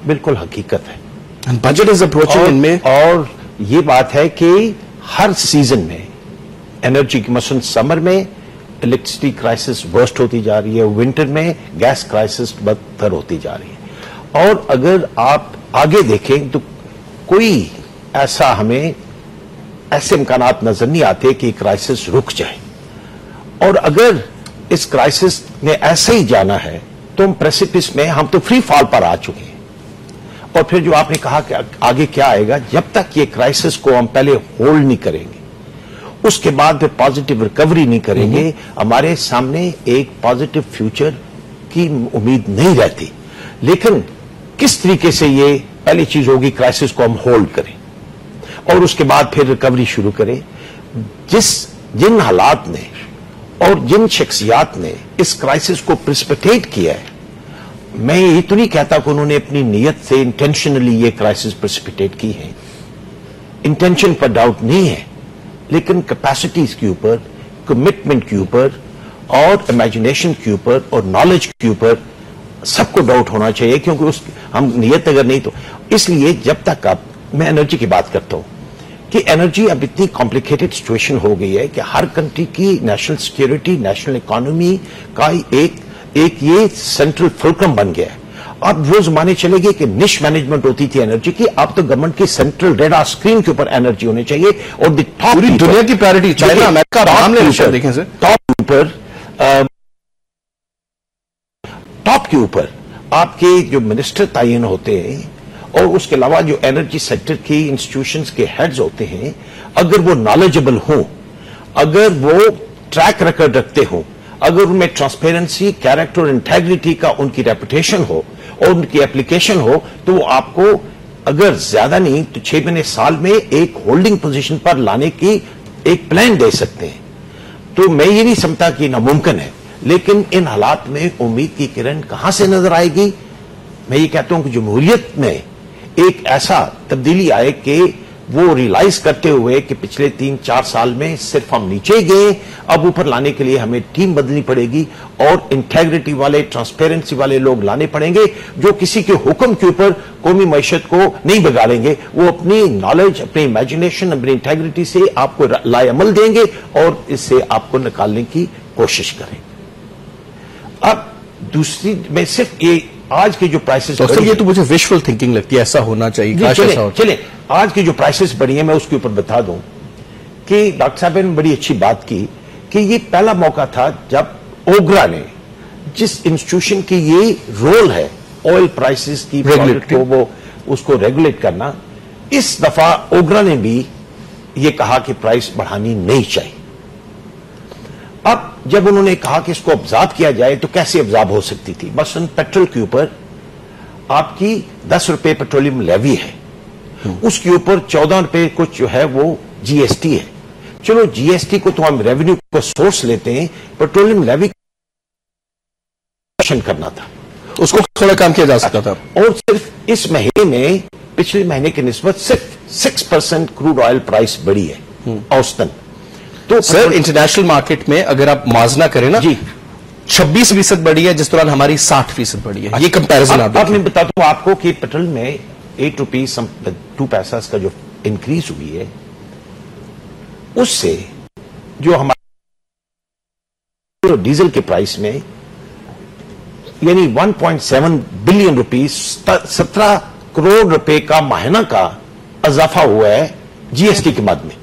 [SPEAKER 2] बिल्कुल हकीकत है।
[SPEAKER 1] बजट इज अप्रोचिंग इनमें,
[SPEAKER 2] और ये बात है कि हर सीजन में एनर्जी की, मसलन समर में इलेक्ट्रिसिटी क्राइसिस वर्स्ट होती जा रही है, विंटर में गैस क्राइसिस बदतर होती जा रही है। और अगर आप आगे देखें तो कोई ऐसा हमें ऐसे इम्कानात नजर नहीं आते कि क्राइसिस रुक जाए। और अगर इस क्राइसिस ने ऐसे ही जाना है तो हम प्रेसिपिस में, हम तो फ्री फॉल पर आ चुके हैं। और फिर जो आपने कहा कि आगे क्या आएगा, जब तक ये क्राइसिस को हम पहले होल्ड नहीं करेंगे, उसके बाद फिर पॉजिटिव रिकवरी नहीं करेंगे, हमारे सामने एक पॉजिटिव फ्यूचर की उम्मीद नहीं रहती। लेकिन किस तरीके से ये पहली चीज होगी, क्राइसिस को हम होल्ड करें और उसके बाद फिर रिकवरी शुरू करें। जिन हालात ने और जिन शख्सियात ने इस क्राइसिस को प्रिसिपिटेट किया है, मैं ये तो नहीं कहता कि उन्होंने अपनी नीयत से इंटेंशनली ये क्राइसिस प्रिसिपिटेट की है, इंटेंशन पर डाउट नहीं है, लेकिन कैपेसिटीज के ऊपर, कमिटमेंट के ऊपर और इमेजिनेशन के ऊपर और नॉलेज के ऊपर सबको डाउट होना चाहिए, क्योंकि हम नियत अगर नहीं तो। इसलिए जब तक आप, मैं एनर्जी की बात करता हूं कि एनर्जी अब इतनी कॉम्प्लिकेटेड सिचुएशन हो गई है कि हर कंट्री की नेशनल सिक्योरिटी, नेशनल इकोनॉमी का एक ये सेंट्रल फुलक्रम बन गया है। अब वो जमाने चले गए कि निश मैनेजमेंट होती थी एनर्जी की, अब तो गवर्नमेंट की सेंट्रल रेडार स्क्रीन के ऊपर एनर्जी होनी चाहिए। और
[SPEAKER 1] पूरी दुनिया की प्रायोरिटी, चाइना, अमेरिका, देखें सर,
[SPEAKER 2] टॉप के ऊपर आपके जो मिनिस्टर तयन होते हैं और उसके अलावा जो एनर्जी सेक्टर की इंस्टीट्यूशंस के हेड्स होते हैं, अगर वो नॉलेजेबल हों, अगर वो ट्रैक रिकॉर्ड रखते हों, अगर उनमें ट्रांसपेरेंसी, कैरेक्टर और इंटेग्रिटी का उनकी रेपुटेशन हो और उनकी एप्लीकेशन हो, तो आपको अगर ज्यादा नहीं तो 6 महीने साल में एक होल्डिंग पोजीशन पर लाने की एक प्लान दे सकते हैं। तो मैं ये नहीं समझता कि नामुमकिन है, लेकिन इन हालात में उम्मीद की किरण कहां से नजर आएगी? मैं ये कहता हूं कि जमहूरियत में एक ऐसा तब्दीली आए कि वो रियलाइज करते हुए कि पिछले 3-4 साल में सिर्फ हम नीचे गए, अब ऊपर लाने के लिए हमें टीम बदलनी पड़ेगी और इंटेग्रिटी वाले, ट्रांसपेरेंसी वाले लोग लाने पड़ेंगे, जो किसी के हुक्म के ऊपर कौमी मईशत को नहीं बिगाड़ेंगे। वो अपनी नॉलेज, अपनी इमेजिनेशन, अपनी इंटेग्रिटी से आपको लाएअमल देंगे और इससे आपको निकालने की कोशिश करें। अब दूसरी, मैं सिर्फ ये आज की जो प्राइसेस,
[SPEAKER 1] ये तो मुझे विजुअल थिंकिंग लगती है, ऐसा होना चाहिए।
[SPEAKER 2] चले आज की जो प्राइसेस बढ़ी है मैं उसके ऊपर बता दूं कि डॉक्टर साहब ने बड़ी अच्छी बात की कि ये पहला मौका था जब ओगरा ने, जिस इंस्टीट्यूशन की ये रोल है ऑयल प्राइसेस की को वो उसको रेगुलेट करना, इस दफा ओगरा ने भी ये कहा कि प्राइस बढ़ानी नहीं चाहिए। अब जब उन्होंने कहा कि इसको ऑब्जर्व किया जाए तो कैसे ऑब्जर्व हो सकती थी? मसलन पेट्रोल के ऊपर आपकी 10 रुपए पेट्रोलियम लेवी है, उसके ऊपर 14 रुपए कुछ जो है वो जीएसटी है। चलो जीएसटी को तो हम रेवेन्यू को सोर्स लेते हैं, पेट्रोलियम लेवी करना था,
[SPEAKER 1] उसको थोड़ा कम किया जा सकता था।
[SPEAKER 2] और सिर्फ इस महीने में पिछले महीने की निस्बत सिर्फ 6% क्रूड ऑयल प्राइस बढ़ी है औसतन।
[SPEAKER 1] तो सर इंटरनेशनल मार्केट में अगर आप माजना करें ना जी, 26% बढ़ी है, जिस दौरान हमारी 60% बढ़ी है। ये कंपैरिजन
[SPEAKER 2] आप मैं बताता हूं आपको कि पेट्रोल में 8 रुपीज 2 पैसा का जो इंक्रीज हुई है, उससे जो हमारे डीजल के प्राइस में यानी 1.7 बिलियन रुपीस 17 करोड़ रुपए का महीना का इजाफा हुआ है जीएसटी के मद में।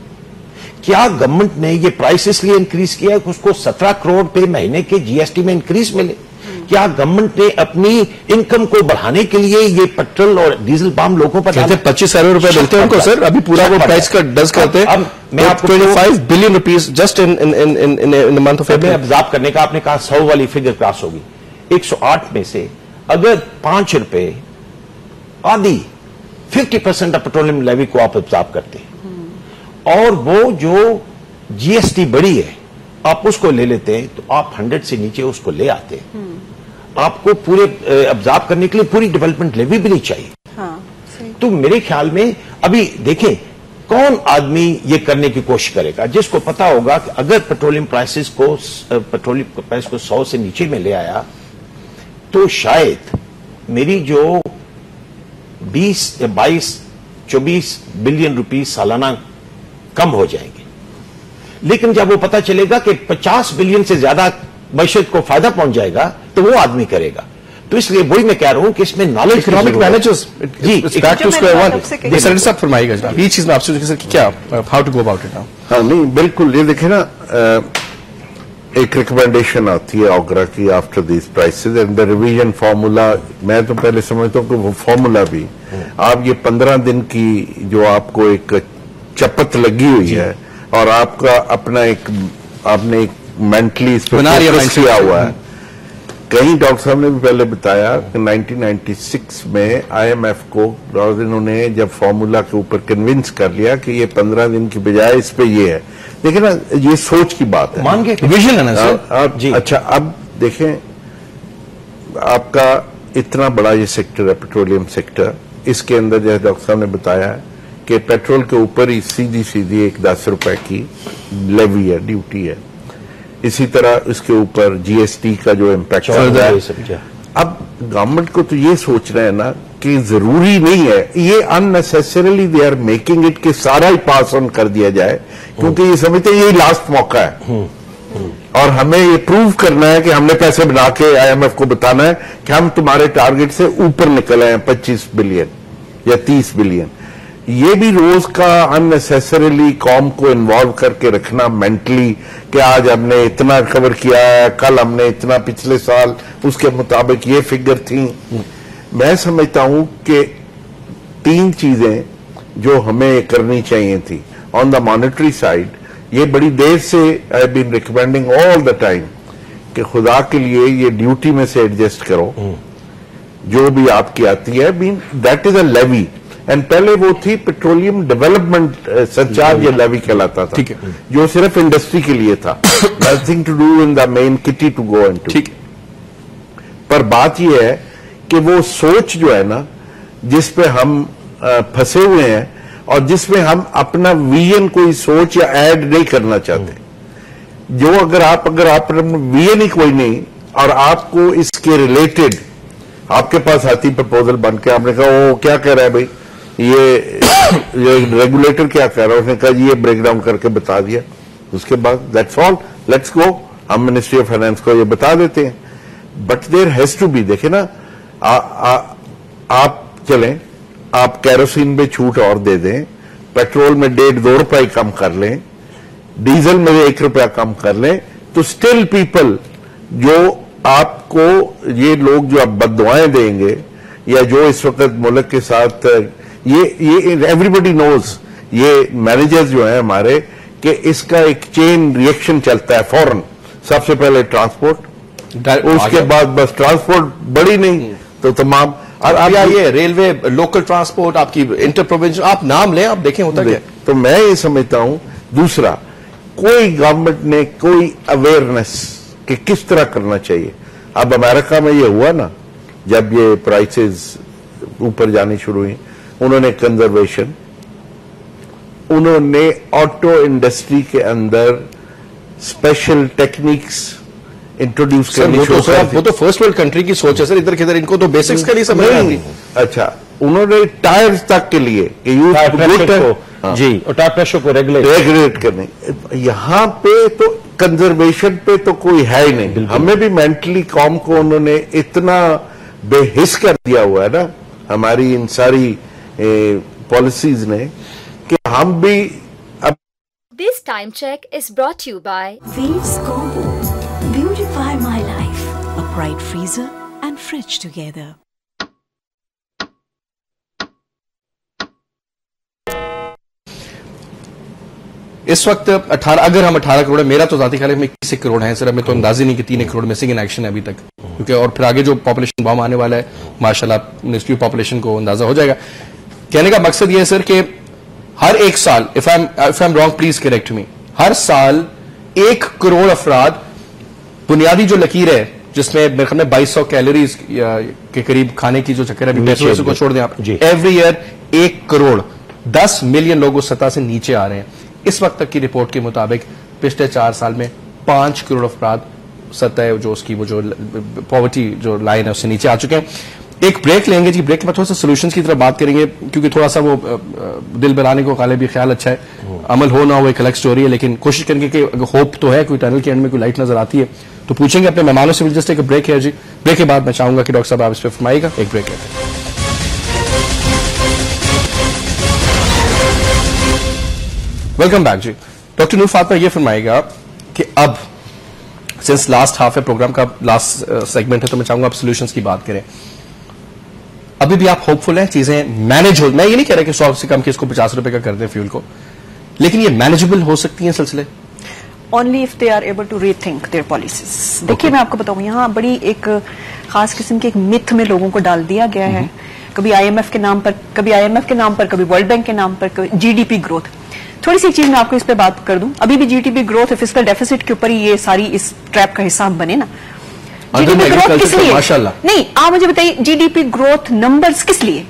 [SPEAKER 2] क्या गवर्नमेंट ने ये प्राइस इसलिए इंक्रीज किया कि उसको 17 करोड़ रुपए महीने के जीएसटी में इंक्रीज मिले? क्या गवर्नमेंट ने अपनी इनकम को बढ़ाने के लिए ये पेट्रोल और डीजल पाम लोगों पर
[SPEAKER 1] 25 अरब रुपए मिलते हैं उनको सर, अभी पूरा वो प्राइस का डज करते हैं।
[SPEAKER 2] मैं आपको
[SPEAKER 1] 25 billion rupees just in the month of
[SPEAKER 2] April observe करने का आपने कहा 100 वाली फिगर क्रॉस होगी। 108 में से अगर 5 रुपए आधी 50% ऑफ पेट्रोलियम लेवी को आप ऑब्जर्व करते हैं और वो जो जीएसटी बढ़ी है आप उसको ले लेते हैं तो आप 100 से नीचे उसको ले आते हैं। आपको पूरे ऑब्जर्व करने के लिए पूरी डेवलपमेंट लेवी भी नहीं चाहिए। तो मेरे ख्याल में अभी देखें कौन आदमी ये करने की कोशिश करेगा जिसको पता होगा कि अगर पेट्रोलियम प्राइस को 100 से नीचे में ले आया तो शायद मेरी जो 24 बिलियन रुपीस सालाना कम हो जाएंगे। लेकिन जब वो पता चलेगा कि 50 बिलियन से ज्यादा मैशत को फायदा पहुंच जाएगा तो वो आदमी करेगा। तो इसलिए वही मैं कह रहा हूं कि इसमें नॉलेज
[SPEAKER 1] इकोनॉमिक मैनेजर्स
[SPEAKER 2] जी
[SPEAKER 1] back to square one. Sir सब फरमाइएगा जनाब, ये चीज में आपसे क्या how to go about it now?
[SPEAKER 3] हाँ नहीं बिल्कुल, ये देखे ना एक रिकमेंडेशन आती है ऑगरा की after this prices and the revision formula. मैं तो पहले समझता हूँ कि वो फार्मूला भी आप ये 15 दिन की जो आपको एक चपत लगी हुई है और आपका अपना एक आपने एक मेंटली इस पर किया हुआ है। कई डॉक्टर साहब ने भी पहले बताया कि 1996 में आईएमएफ को इन्होंने जब फॉर्मूला के ऊपर कन्विंस कर लिया कि ये 15 दिन की बजाय इस पे ये है। देखिए ना ये सोच की बात है,
[SPEAKER 2] मान के
[SPEAKER 1] विजन है ना सर।
[SPEAKER 3] अच्छा अब देखें आपका इतना बड़ा ये सेक्टर है पेट्रोलियम सेक्टर, इसके अंदर जैसे डॉक्टर साहब ने बताया कि पेट्रोल के ऊपर ही सीधी सीधी एक 10 रुपए की लेवी है, ड्यूटी है। इसी तरह इसके ऊपर जीएसटी का जो इम्पैक्ट है। अब गवर्नमेंट को तो ये सोचना है ना कि जरूरी नहीं है ये unnecessarily they are making it कि सारा ही पास ऑन कर दिया जाए क्योंकि ये समझते हैं यही लास्ट मौका है और हमें ये प्रूव करना है कि हमने पैसे बना के आईएमएफ को बताना है कि हम तुम्हारे टारगेट से ऊपर निकल आए हैं 25 बिलियन या 30 बिलियन। ये भी रोज का अननेसेसरीली कॉम को इन्वॉल्व करके रखना मेंटली कि आज हमने इतना कवर किया है, कल हमने इतना, पिछले साल उसके मुताबिक ये फिगर थी। मैं समझता हूं कि 3 चीजें जो हमें करनी चाहिए थी ऑन द मॉनेटरी साइड। ये बड़ी देर से I been recommending all the time कि खुदा के लिए ये ड्यूटी में से एडजस्ट करो जो भी आपकी आती है। That is a levy and पहले वो थी पेट्रोलियम डेवलपमेंट सरचार्ज या लेवी कहलाता था जो सिर्फ इंडस्ट्री के लिए था, nothing to do in the main kitty to go into. पर बात ये है कि वो सोच जो है ना जिस पे हम फंसे हुए हैं और जिसमें हम अपना विजन कोई सोच या ऐड नहीं करना चाहते, जो अगर आप विजन ही कोई नहीं और आपको इसके रिलेटेड आपके पास आती प्रपोजल बन के आपने कहा वो क्या कह रहा है भाई ये रेगुलेटर क्या कह रहा है, उसने कहा ये ब्रेक डाउन करके बता दिया, उसके बाद दैट्स ऑल, लेट्स गो, हम मिनिस्ट्री ऑफ फाइनेंस को ये बता देते हैं। But there has to be, देखे ना आप चलें, आप कैरोसिन में छूट और दे दें, पेट्रोल में 1.5-2 रुपए कम कर लें, डीजल में 1 रुपया कम कर लें, तो स्टिल पीपल जो आपको ये लोग जो आप बददुआएं देंगे या जो इस वक्त मुल्क के साथ ये एवरीबडी नोज, ये मैनेजर्स जो हैं हमारे कि इसका एक चेन रिएक्शन चलता है फौरन। सबसे पहले ट्रांसपोर्ट, उसके बाद बस ट्रांसपोर्ट बड़ी नहीं तो तमाम
[SPEAKER 1] और ये रेलवे, लोकल ट्रांसपोर्ट, आपकी इंटर प्रोविंशियल, आप नाम लें, आप देखें होता क्या।
[SPEAKER 3] तो मैं ये समझता हूं दूसरा कोई गवर्नमेंट ने कोई अवेयरनेस कि किस तरह करना चाहिए। अब अमेरिका में ये हुआ ना जब ये प्राइसेस ऊपर जानी शुरू हुई, उन्होंने कंजर्वेशन, उन्होंने ऑटो इंडस्ट्री के अंदर स्पेशल टेक्निक्स इंट्रोड्यूस करनी शुरू कर दी।
[SPEAKER 1] वो तो फर्स्ट वर्ल्ड कंट्री की सोच है सर, इधर किधर इनको तो बेसिक्स का नहीं समझ नहीं।
[SPEAKER 3] अच्छा, उन्होंने टायर्स तक के लिए
[SPEAKER 2] जी, और टायर प्रेशर को
[SPEAKER 3] रेगुलेट करने। यहाँ पे तो कंजर्वेशन पे तो कोई है ही नहीं। हमें भी मेंटली कॉम को उन्होंने इतना बेहिस कर दिया हुआ है ना हमारी इन सारी पॉलिसीज ने कि हम भी अब।
[SPEAKER 5] This time check is brought to you by
[SPEAKER 6] Waves Combo. Beautify my life. A bright freezer and fridge together.
[SPEAKER 1] इस वक्त 18, अगर हम 18 करोड़ है, मेरा तो जाती ख्याल है 21 करोड़ है, सिर्फ मैं तो अंदाजे नहीं कि 3 करोड़ मिसिंग इन एक्शन है अभी तक, क्योंकि और फिर आगे जो पॉपुलेशन बॉम आने वाला है माशाल्लाह मिनिस्ट्री ऑफ पॉपुलेशन को अंदाजा हो जाएगा। कहने का मकसद यह है सर कि हर एक साल, if I am wrong please correct me, हर साल 1 करोड़ अफराद बुनियादी जो लकीर है जिसमें मेरे ख्याल में 2200 कैलोरीज के करीब खाने की जो चक्कर है अभी को छोड़ दें आप, एवरी ईयर 1 करोड़ 10 मिलियन लोग उस सतह से नीचे आ रहे हैं। इस वक्त तक की रिपोर्ट के मुताबिक पिछले 4 साल में 5 करोड़ अफराद सतह जो उसकी वो जो पॉवर्टी जो लाइन है उससे नीचे आ चुके हैं। एक ब्रेक लेंगे जी, ब्रेक के बाद थोड़ा सा सोल्यूशंस की तरफ बात करेंगे, क्योंकि थोड़ा सा वो दिल बनाने को काले भी ख्याल अच्छा है, अमल हो ना हो एक अलग स्टोरी है, लेकिन कोशिश करेंगे कि होप तो है, कोई टनल के एंड में कोई लाइट नजर आती है तो पूछेंगे अपने मेहमानों से। जस्ट एक ब्रेक है जी, ब्रेक के बाद मैं चाहूंगा कि डॉक्टर साहब आप इस पर फरमाइएगा। एक ब्रेक लेते हैं। वेलकम बैक जी। डॉक्टर नूर फातिमा ये फरमाएगा कि अब सिंस लास्ट हाफ है प्रोग्राम का लास्ट सेगमेंट है, तो मैं चाहूंगा आप सॉल्यूशंस की बात करें। अभी भी आप होपफुल हैं चीजें मैनेज हो, मैं ये नहीं कह रहा कि 100 से कम कि इसको 50 रुपए का कर दें फ्यूल को, लेकिन ये मैनेजेबल हो सकती हैं सिलसिले
[SPEAKER 4] only if they are able to rethink their policies. देखिए मैं आपको बताऊं, यहाँ बड़ी एक खास किस्म के एक मिथ में लोगों को डाल दिया गया है, कभी आईएमएफ के नाम पर, कभी वर्ल्ड बैंक के नाम पर, कभी जीडीपी ग्रोथ। थोड़ी सी चीज मैं आपको इस पे बात कर दूं, अभी भी जीडीपी ग्रोथ फिस्कल डेफिसिट के ऊपर ही ये सारी इस ट्रैप का हिसाब बने ना। जीडीपी ग्रोथ किस लिए? नहीं, आप मुझे बताइए जीडीपी ग्रोथ नंबर्स किस लिए?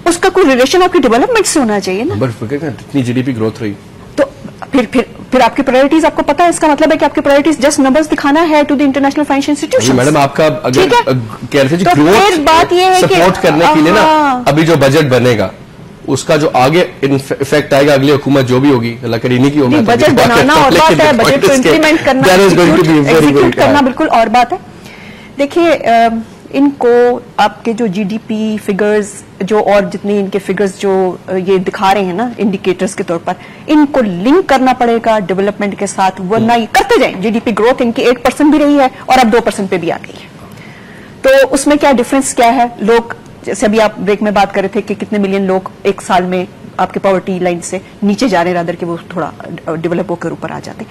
[SPEAKER 4] उसका कोई रिलेशन आपकी डेवलपमेंट से होना चाहिए ना।
[SPEAKER 1] इतनी जीडीपी ग्रोथ रही
[SPEAKER 4] तो फिर आपकी प्रायोरिटीज आपको पता है, इसका मतलब है कि आपकी प्रायोरिटीज जस्ट नंबर्स दिखाना है to the international financial institutions.
[SPEAKER 1] Madam आपका अगर कह रहे थे
[SPEAKER 4] तो
[SPEAKER 1] ग्रोथ
[SPEAKER 4] बात ये है
[SPEAKER 1] सपोर्ट करने के लिए ना अभी जो बजट बनेगा उसका जो आगे इफेक्ट आएगा अगली हुकूमत जो भी होगी, अल्लाह करे नहीं की होगा।
[SPEAKER 4] बजट बनाना और बात है, बजट को इम्प्लीमेंट करना, एग्जीक्यूट करना बिल्कुल और बात है। देखिए इनको आपके जो जीडीपी फिगर्स जो और जितनी इनके फिगर्स जो ये दिखा रहे हैं ना इंडिकेटर्स के तौर पर, इनको लिंक करना पड़ेगा डेवलपमेंट के साथ, वरना ये करते जाए। जीडीपी ग्रोथ इनकी 8% भी रही है और अब 2% पे भी आ गई है, तो उसमें क्या डिफरेंस क्या है? लोग जैसे अभी आप ब्रेक में बात कर रहे थे कि कितने मिलियन लोग एक साल में आपके पॉवर्टी लाइन से नीचे जा रहे हैं, रादर कि वो थोड़ा डेवलप होकर ऊपर आ जाते।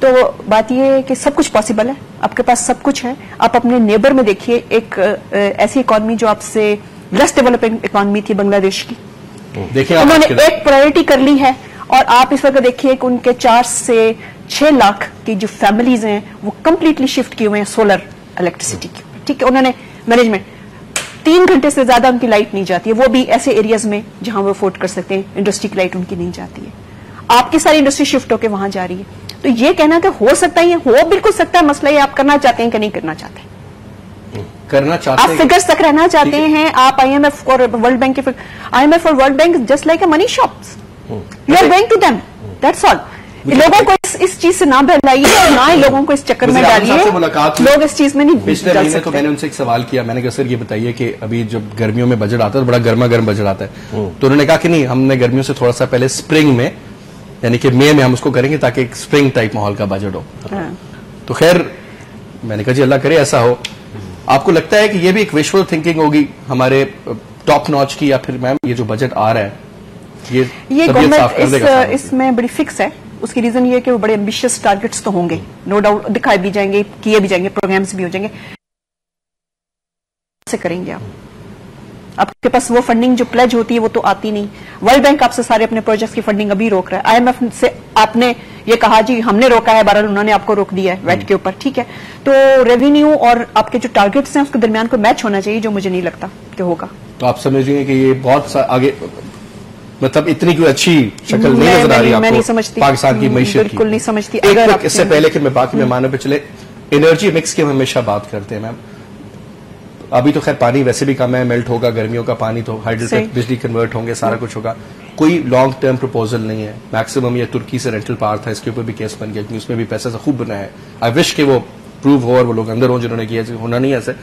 [SPEAKER 4] तो बात ये है कि सब कुछ पॉसिबल है, आपके पास सब कुछ है। आप अपने नेबर में देखिए, एक ऐसी इकॉनमी जो आपसे लेस डेवलपिंग इकॉनमी थी बांग्लादेश की, देखिए उन्होंने एक प्रायोरिटी कर ली है, और आप इस वक्त देखिए कि उनके 4 से 6 लाख की जो फैमिलीज हैं वो कंप्लीटली शिफ्ट किए हुए हैं सोलर इलेक्ट्रिसिटी की। ठीक है, उन्होंने मैनेजमेंट 3 घंटे से ज्यादा उनकी लाइट नहीं जाती है, वो भी ऐसे एरियाज में जहां वो अफोर्ड कर सकते हैं, इंडस्ट्री की लाइट उनकी नहीं जाती है। आपकी सारी इंडस्ट्री शिफ्ट होकर वहां जा रही है, तो ये कहना कि हो सकता है, हो बिल्कुल सकता है। मसला ये आप करना चाहते हैं कि नहीं करना चाहते?
[SPEAKER 1] करना चाहते हैं,
[SPEAKER 4] आप फिगर्स तक रहना चाहते हैं। आप आईएमएफ और वर्ल्ड बैंक के, आईएमएफ और world bank just like a money shops, you are going to them, that's all. लोगों को इस चीज से ना बहलाइए, ना ही लोगों को इस चक्कर में डालिए, लोग इस चीज में नहीं
[SPEAKER 1] पिछले महीने तो मैंने उनसे एक सवाल किया, मैंने कहा सर ये बताइए कि अभी जब गर्मियों में बजट आता है तो बड़ा गर्मा गर्म बजट आता है, तो उन्होंने कहा कि नहीं, हमने गर्मियों से थोड़ा सा पहले स्प्रिंग में यानी कि मई में हम उसको करेंगे ताकि एक स्प्रिंग टाइप माहौल का बजट हो। तो खैर मैंने कहा जी अल्लाह करे ऐसा हो। आपको लगता है कि ये भी एक विजुअल थिंकिंग होगी हमारे टॉप नॉच की, या फिर मैम ये जो बजट आ रहा है ये
[SPEAKER 4] गवर्नमेंट इसमें बड़ी फिक्स है? उसकी रीजन ये है कि वो बड़े एम्बिशियस टारगेट्स तो होंगे, नो डाउट, दिखाए भी जाएंगे, किए भी जाएंगे, प्रोग्राम्स भी हो जाएंगे। से करेंगे आपके पास वो फंडिंग जो प्लेज होती है वो तो आती नहीं। वर्ल्ड बैंक आपसे सारे अपने प्रोजेक्ट्स की फंडिंग अभी रोक रहा है। आईएमएफ से आपने ये कहा जी हमने रोका है, बहरहाल उन्होंने आपको रोक दिया है वेट के ऊपर, ठीक है। तो रेवेन्यू और आपके जो टारगेट्स हैं उसके दरमियान कोई मैच होना चाहिए, जो मुझे नहीं लगता कि होगा।
[SPEAKER 1] तो आप समझिए कि ये बहुत आगे, मतलब इतनी कोई अच्छी शक्ल नहीं नजर आ रही आपको?
[SPEAKER 4] मैं नहीं समझती
[SPEAKER 1] पाकिस्तान की मैशत
[SPEAKER 4] बिल्कुल नहीं समझती।
[SPEAKER 1] अगर इससे पहले कि मैं बाकी मेहमानों पे चले, एनर्जी मिक्स की हम हमेशा बात करते हैं मैम। अभी तो खैर पानी वैसे भी कम है, मेल्ट होगा, गर्मियों का पानी तो हाइड्रो तक बिजली कन्वर्ट होंगे, सारा कुछ होगा। कोई लॉन्ग टर्म प्रपोजल नहीं है। मैक्सिमम ये तुर्की से रेंटल पावर था, इसके ऊपर भी केस बन गया क्योंकि उसमें भी पैसा खूब बना है। आई विश कि वो प्रूव हो और वो लोग अंदर हो जिन्होंने किया, होना नहीं ऐसे।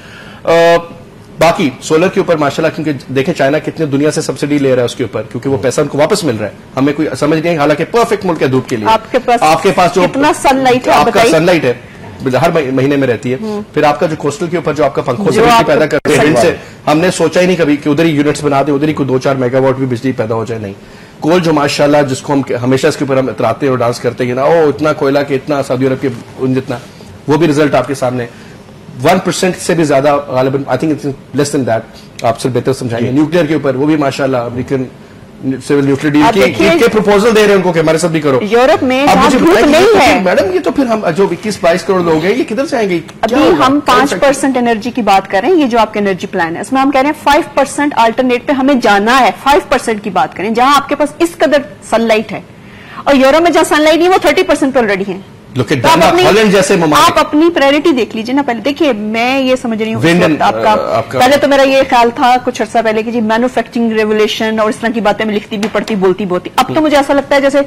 [SPEAKER 1] बाकी सोलर के ऊपर माशाल्लाह, क्योंकि देखें चाइना कितने दुनिया से सब्सिडी ले रहा है उसके ऊपर, क्योंकि वो पैसा उनको वापस मिल रहा है। हमें कोई समझ नहीं है, हालांकि परफेक्ट मुल्क है धूप के लिए। आपके पास जो
[SPEAKER 4] कितना सनलाइट है,
[SPEAKER 1] आपका सनलाइट है हर महीने में रहती है। फिर आपका जो कोस्टल के ऊपर जो आपका पंखों से बिजली पैदा करते हैं विंड से, हमने सोचा ही नहीं कभी कि उधर ही यूनिट्स बना दे, उधर ही कोई 2-4 मेगावाट भी बिजली पैदा हो जाए। नहीं, कोल जो माशाल्लाह जिसको हम हमेशा इसके ऊपर हम इतराते हैं और डांस करते हैं ना, ओ इतना कोयला के इतना सऊदी अरब के जितना, वो भी रिजल्ट आपके सामने 1% से भी ज्यादा गालिबन, I think it's less than that, आपसे बेहतर समझाएंगे। न्यूक्लियर के ऊपर वो भी माशाल्लाह अमेरिकन सिविल न्यूक्लियर डील के प्रपोजल दे रहे हैं उनको कि हमारे साथ भी करो।
[SPEAKER 4] यूरोप में धूप नहीं है
[SPEAKER 1] मैडम, ये तो फिर हम जो 21-22 करोड़ लोग हैं ये किधर से आएंगे?
[SPEAKER 4] अभी हम 5% एनर्जी की बात कर रहे हैं, ये जो आपके एनर्जी प्लान है इसमें हम कह रहे हैं 5% अल्टरनेट पे हमें जाना है। 5% की बात करें जहां आपके पास इस कदर सनलाइट है, और यूरोप में जहां सनलाइट नहीं वो 30% पे ऑलरेडी है।
[SPEAKER 1] हॉलैंड जैसे
[SPEAKER 4] आप अपनी प्रायोरिटी देख लीजिए ना। पहले देखिए, मैं ये समझ रही हूँ आपका पहले तो मेरा ये ख्याल था कुछ अर्सा पहले कि जी मैन्युफैक्चरिंग रेवोल्यूशन और इस तरह की बातें मैं लिखती भी पढ़ती बोलती। अब तो मुझे ऐसा लगता है जैसे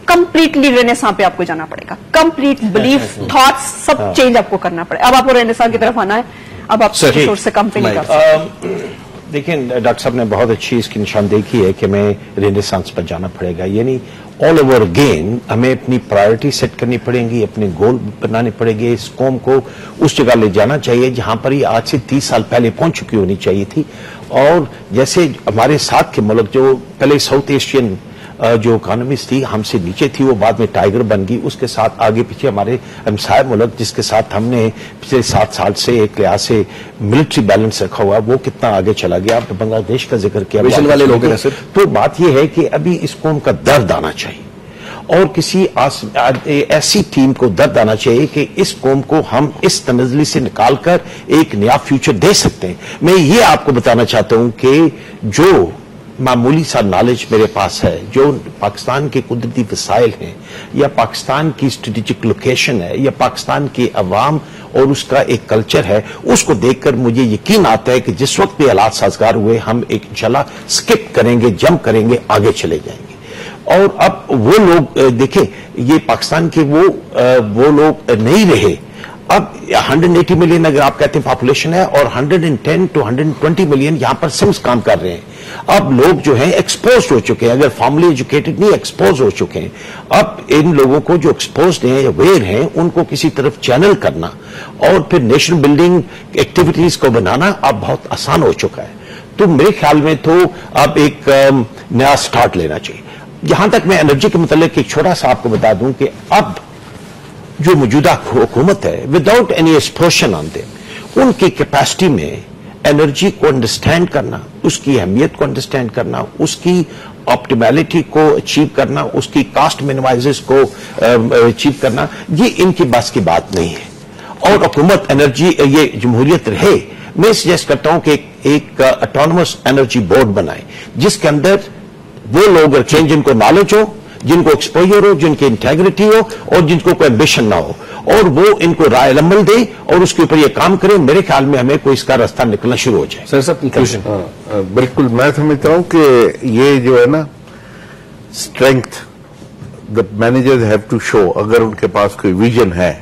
[SPEAKER 4] कंप्लीटली रेनेसां पे आपको जाना पड़ेगा। कंप्लीट बिलीफ, थॉट्स सब चेंज आपको करना पड़ेगा। अब आपको रेनेसां की तरफ आना है, अब आप सोर्स से कम पे नहीं कर सकते।
[SPEAKER 2] देखिए, डॉक्टर साहब ने बहुत अच्छी इसकी निशानदेही की है कि हमें रेनेसांस पर जाना पड़ेगा, यानी ऑल ओवर अगेन हमें अपनी प्रायोरिटी सेट करनी पड़ेगी, अपने गोल बनाने पड़ेंगे। इस कौम को उस जगह ले जाना चाहिए जहां पर ये आज से 30 साल पहले पहुंच चुकी होनी चाहिए थी। और जैसे हमारे साथ के मुल्क जो पहले साउथ एशियन जो इकोनॉमिस्ट थी हमसे नीचे थी, वो बाद में टाइगर बन गई। उसके साथ आगे पीछे हमारे हमसाय मुल्क जिसके साथ हमने पिछले 7 साल से एक लिहाज से मिलिट्री बैलेंस रखा हुआ, वो कितना आगे चला गया। आपने बांग्लादेश का जिक्र किया,
[SPEAKER 1] मिशन वाले लोग हैं सिर्फ।
[SPEAKER 2] तो बात यह है कि अभी इस कौम का दर्द आना चाहिए और किसी ऐसी टीम को दर्द आना चाहिए कि इस कौम को हम इस तनज़ली से निकालकर एक नया फ्यूचर दे सकते हैं। मैं ये आपको बताना चाहता हूं कि जो मामूली सा नॉलेज मेरे पास है, जो पाकिस्तान के कुदरती वसाइल हैं या पाकिस्तान की स्ट्रेटेजिक लोकेशन है या पाकिस्तान के अवाम और उसका एक कल्चर है, उसको देखकर मुझे यकीन आता है कि जिस वक्त भी हालात साजगार हुए हम एक इंशाल्लाह स्किप करेंगे, जंप करेंगे, आगे चले जाएंगे। और अब वो लोग देखें, ये पाकिस्तान के वो लोग नहीं रहे। अब 180 मिलियन अगर आप कहते हैं पॉपुलेशन है और 110 to 120 मिलियन यहां पर सिम्स काम कर रहे हैं। अब लोग जो हैं एक्सपोज हो चुके हैं, अगर फॉर्मली एजुकेटेड नहीं एक्सपोज हो चुके हैं। अब इन लोगों को जो एक्सपोज हैं, अवेयर हैं, उनको किसी तरफ चैनल करना और फिर नेशनल बिल्डिंग एक्टिविटीज को बनाना अब बहुत आसान हो चुका है। तो मेरे ख्याल में तो अब एक नया स्टार्ट लेना चाहिए। जहां तक मैं एनर्जी के मतलब एक छोटा सा आपको बता दूं कि अब जो मौजूदा हुकूमत है, without any explosion on them, उनकी कैपेसिटी में एनर्जी को अंडरस्टैंड करना, उसकी अहमियत को अंडरस्टैंड करना, उसकी ऑप्टिमैलिटी को अचीव करना, उसकी कास्ट मिनिमाइजेस को अचीव करना, ये इनकी बस की बात नहीं है। और हुकूमत एनर्जी ये जमहूरियत रहे, मैं सजेस्ट करता हूं कि एक ऑटोनमस एनर्जी बोर्ड बनाए जिसके अंदर वो लोग रखें जिनको नॉलेज हो, जिनको एक्सपोजर हो, जिनकी इंटेग्रिटी हो और जिनको कोई एम्बिशन ना हो, और वो इनको राय अमल दे और उसके ऊपर ये काम करें। मेरे ख्याल में हमें कोई इसका रास्ता निकलना शुरू हो जाए।
[SPEAKER 1] सर सब कंक्लूजन।
[SPEAKER 3] बिल्कुल, मैं समझता हूं कि ये जो है ना strength the managers have to show, अगर उनके पास कोई विजन है।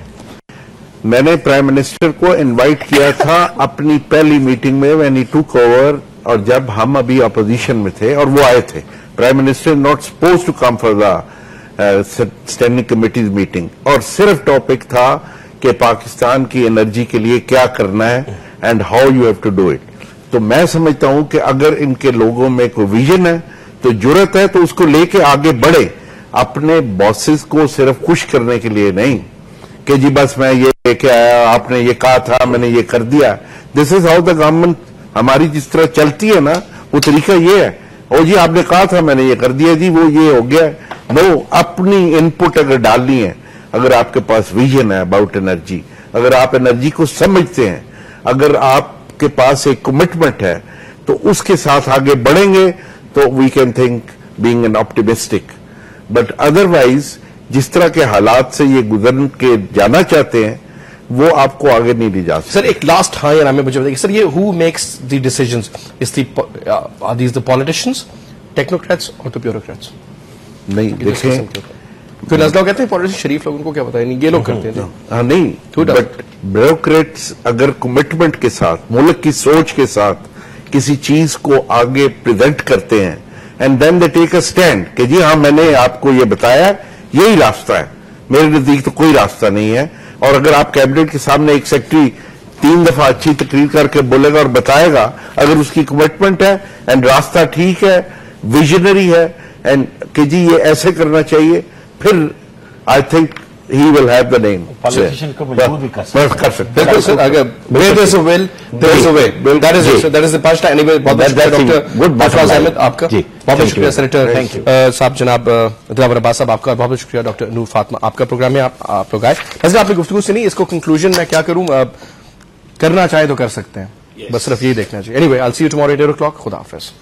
[SPEAKER 3] मैंने प्राइम मिनिस्टर को इनवाइट किया था अपनी पहली मीटिंग में व्हेन ही टुक ओवर, और जब हम अभी अपोजिशन में थे और वो आए थे। Prime minister not suppose to come for the standing committees meeting, और सिर्फ टॉपिक था कि पाकिस्तान की एनर्जी के लिए क्या करना है and how you have to do it. तो मैं समझता हूं कि अगर इनके लोगों में कोई विजन है तो जरूरत है तो उसको लेके आगे बढ़े, अपने बॉसेस को सिर्फ खुश करने के लिए नहीं कि जी बस मैं ये लेके आया, आपने ये कहा था, मैंने ये कर दिया। This is how the government हमारी जिस तरह चलती है ना, वो तरीका ये है, ओ जी आपने कहा था मैंने ये कर दिया, जी वो ये हो गया। नो, अपनी इनपुट अगर डालनी है, अगर आपके पास विजन है अबाउट एनर्जी, अगर आप एनर्जी को समझते हैं, अगर आपके पास एक कमिटमेंट है, तो उसके साथ आगे बढ़ेंगे तो we can think being an optimistic. But otherwise जिस तरह के हालात से ये गुजर के जाना चाहते हैं वो आपको आगे नहीं ले जा सकते।
[SPEAKER 1] सर एक लास्ट मुझे बताइए सर, ये who makes the decisions? Is the are these the politicians technocrats और तो ब्यूरोक्रेट्स?
[SPEAKER 3] नहीं देखें,
[SPEAKER 1] कोई नजला कहते हैं पॉलिटिशियन शरीफ लोग, उनको क्या पता है, नहीं ये लोग करते हैं।
[SPEAKER 3] हाँ नहीं, बट ब्यूरोक्रेट्स अगर कमिटमेंट के साथ, मुल्क की सोच के साथ किसी चीज को आगे प्रेजेंट करते हैं and then they take a stand कि जी हाँ मैंने आपको ये बताया, यही रास्ता है, मेरे नजदीक तो कोई रास्ता नहीं है। और अगर आप कैबिनेट के सामने एक सेक्रेटरी 3 दफा अच्छी तकरीर करके बोलेगा और बताएगा, अगर उसकी कमिटमेंट है एंड रास्ता ठीक है, विजनरी है एंड कि जी ये ऐसे करना चाहिए, फिर I think he will have the name.
[SPEAKER 2] Politician को मजबूर भी कर सकते
[SPEAKER 1] बिल्कुल सर, अगर where there's a will, there's a way. That is it. That is the punchline. Anyway, बहुत शुक्रिया डॉक्टर सरफराज अहमद आपका, बहुत शुक्रिया सेनेटर साहब जनाब दिलावर अब्बास साहब आपका, बहुत शुक्रिया डॉक्टर नूर फातिमा आपका। प्रोग्राम में आप लोग आए। वैसे आपने गुफ्तगू सुनी, इसको कंक्लूजन मैं क्या करूं, करना चाहे तो कर सकते हैं, बस सिर्फ यही देखना चाहिए। Anyway, I will see you tomorrow at 8 o'clock। खुदा हाफिज।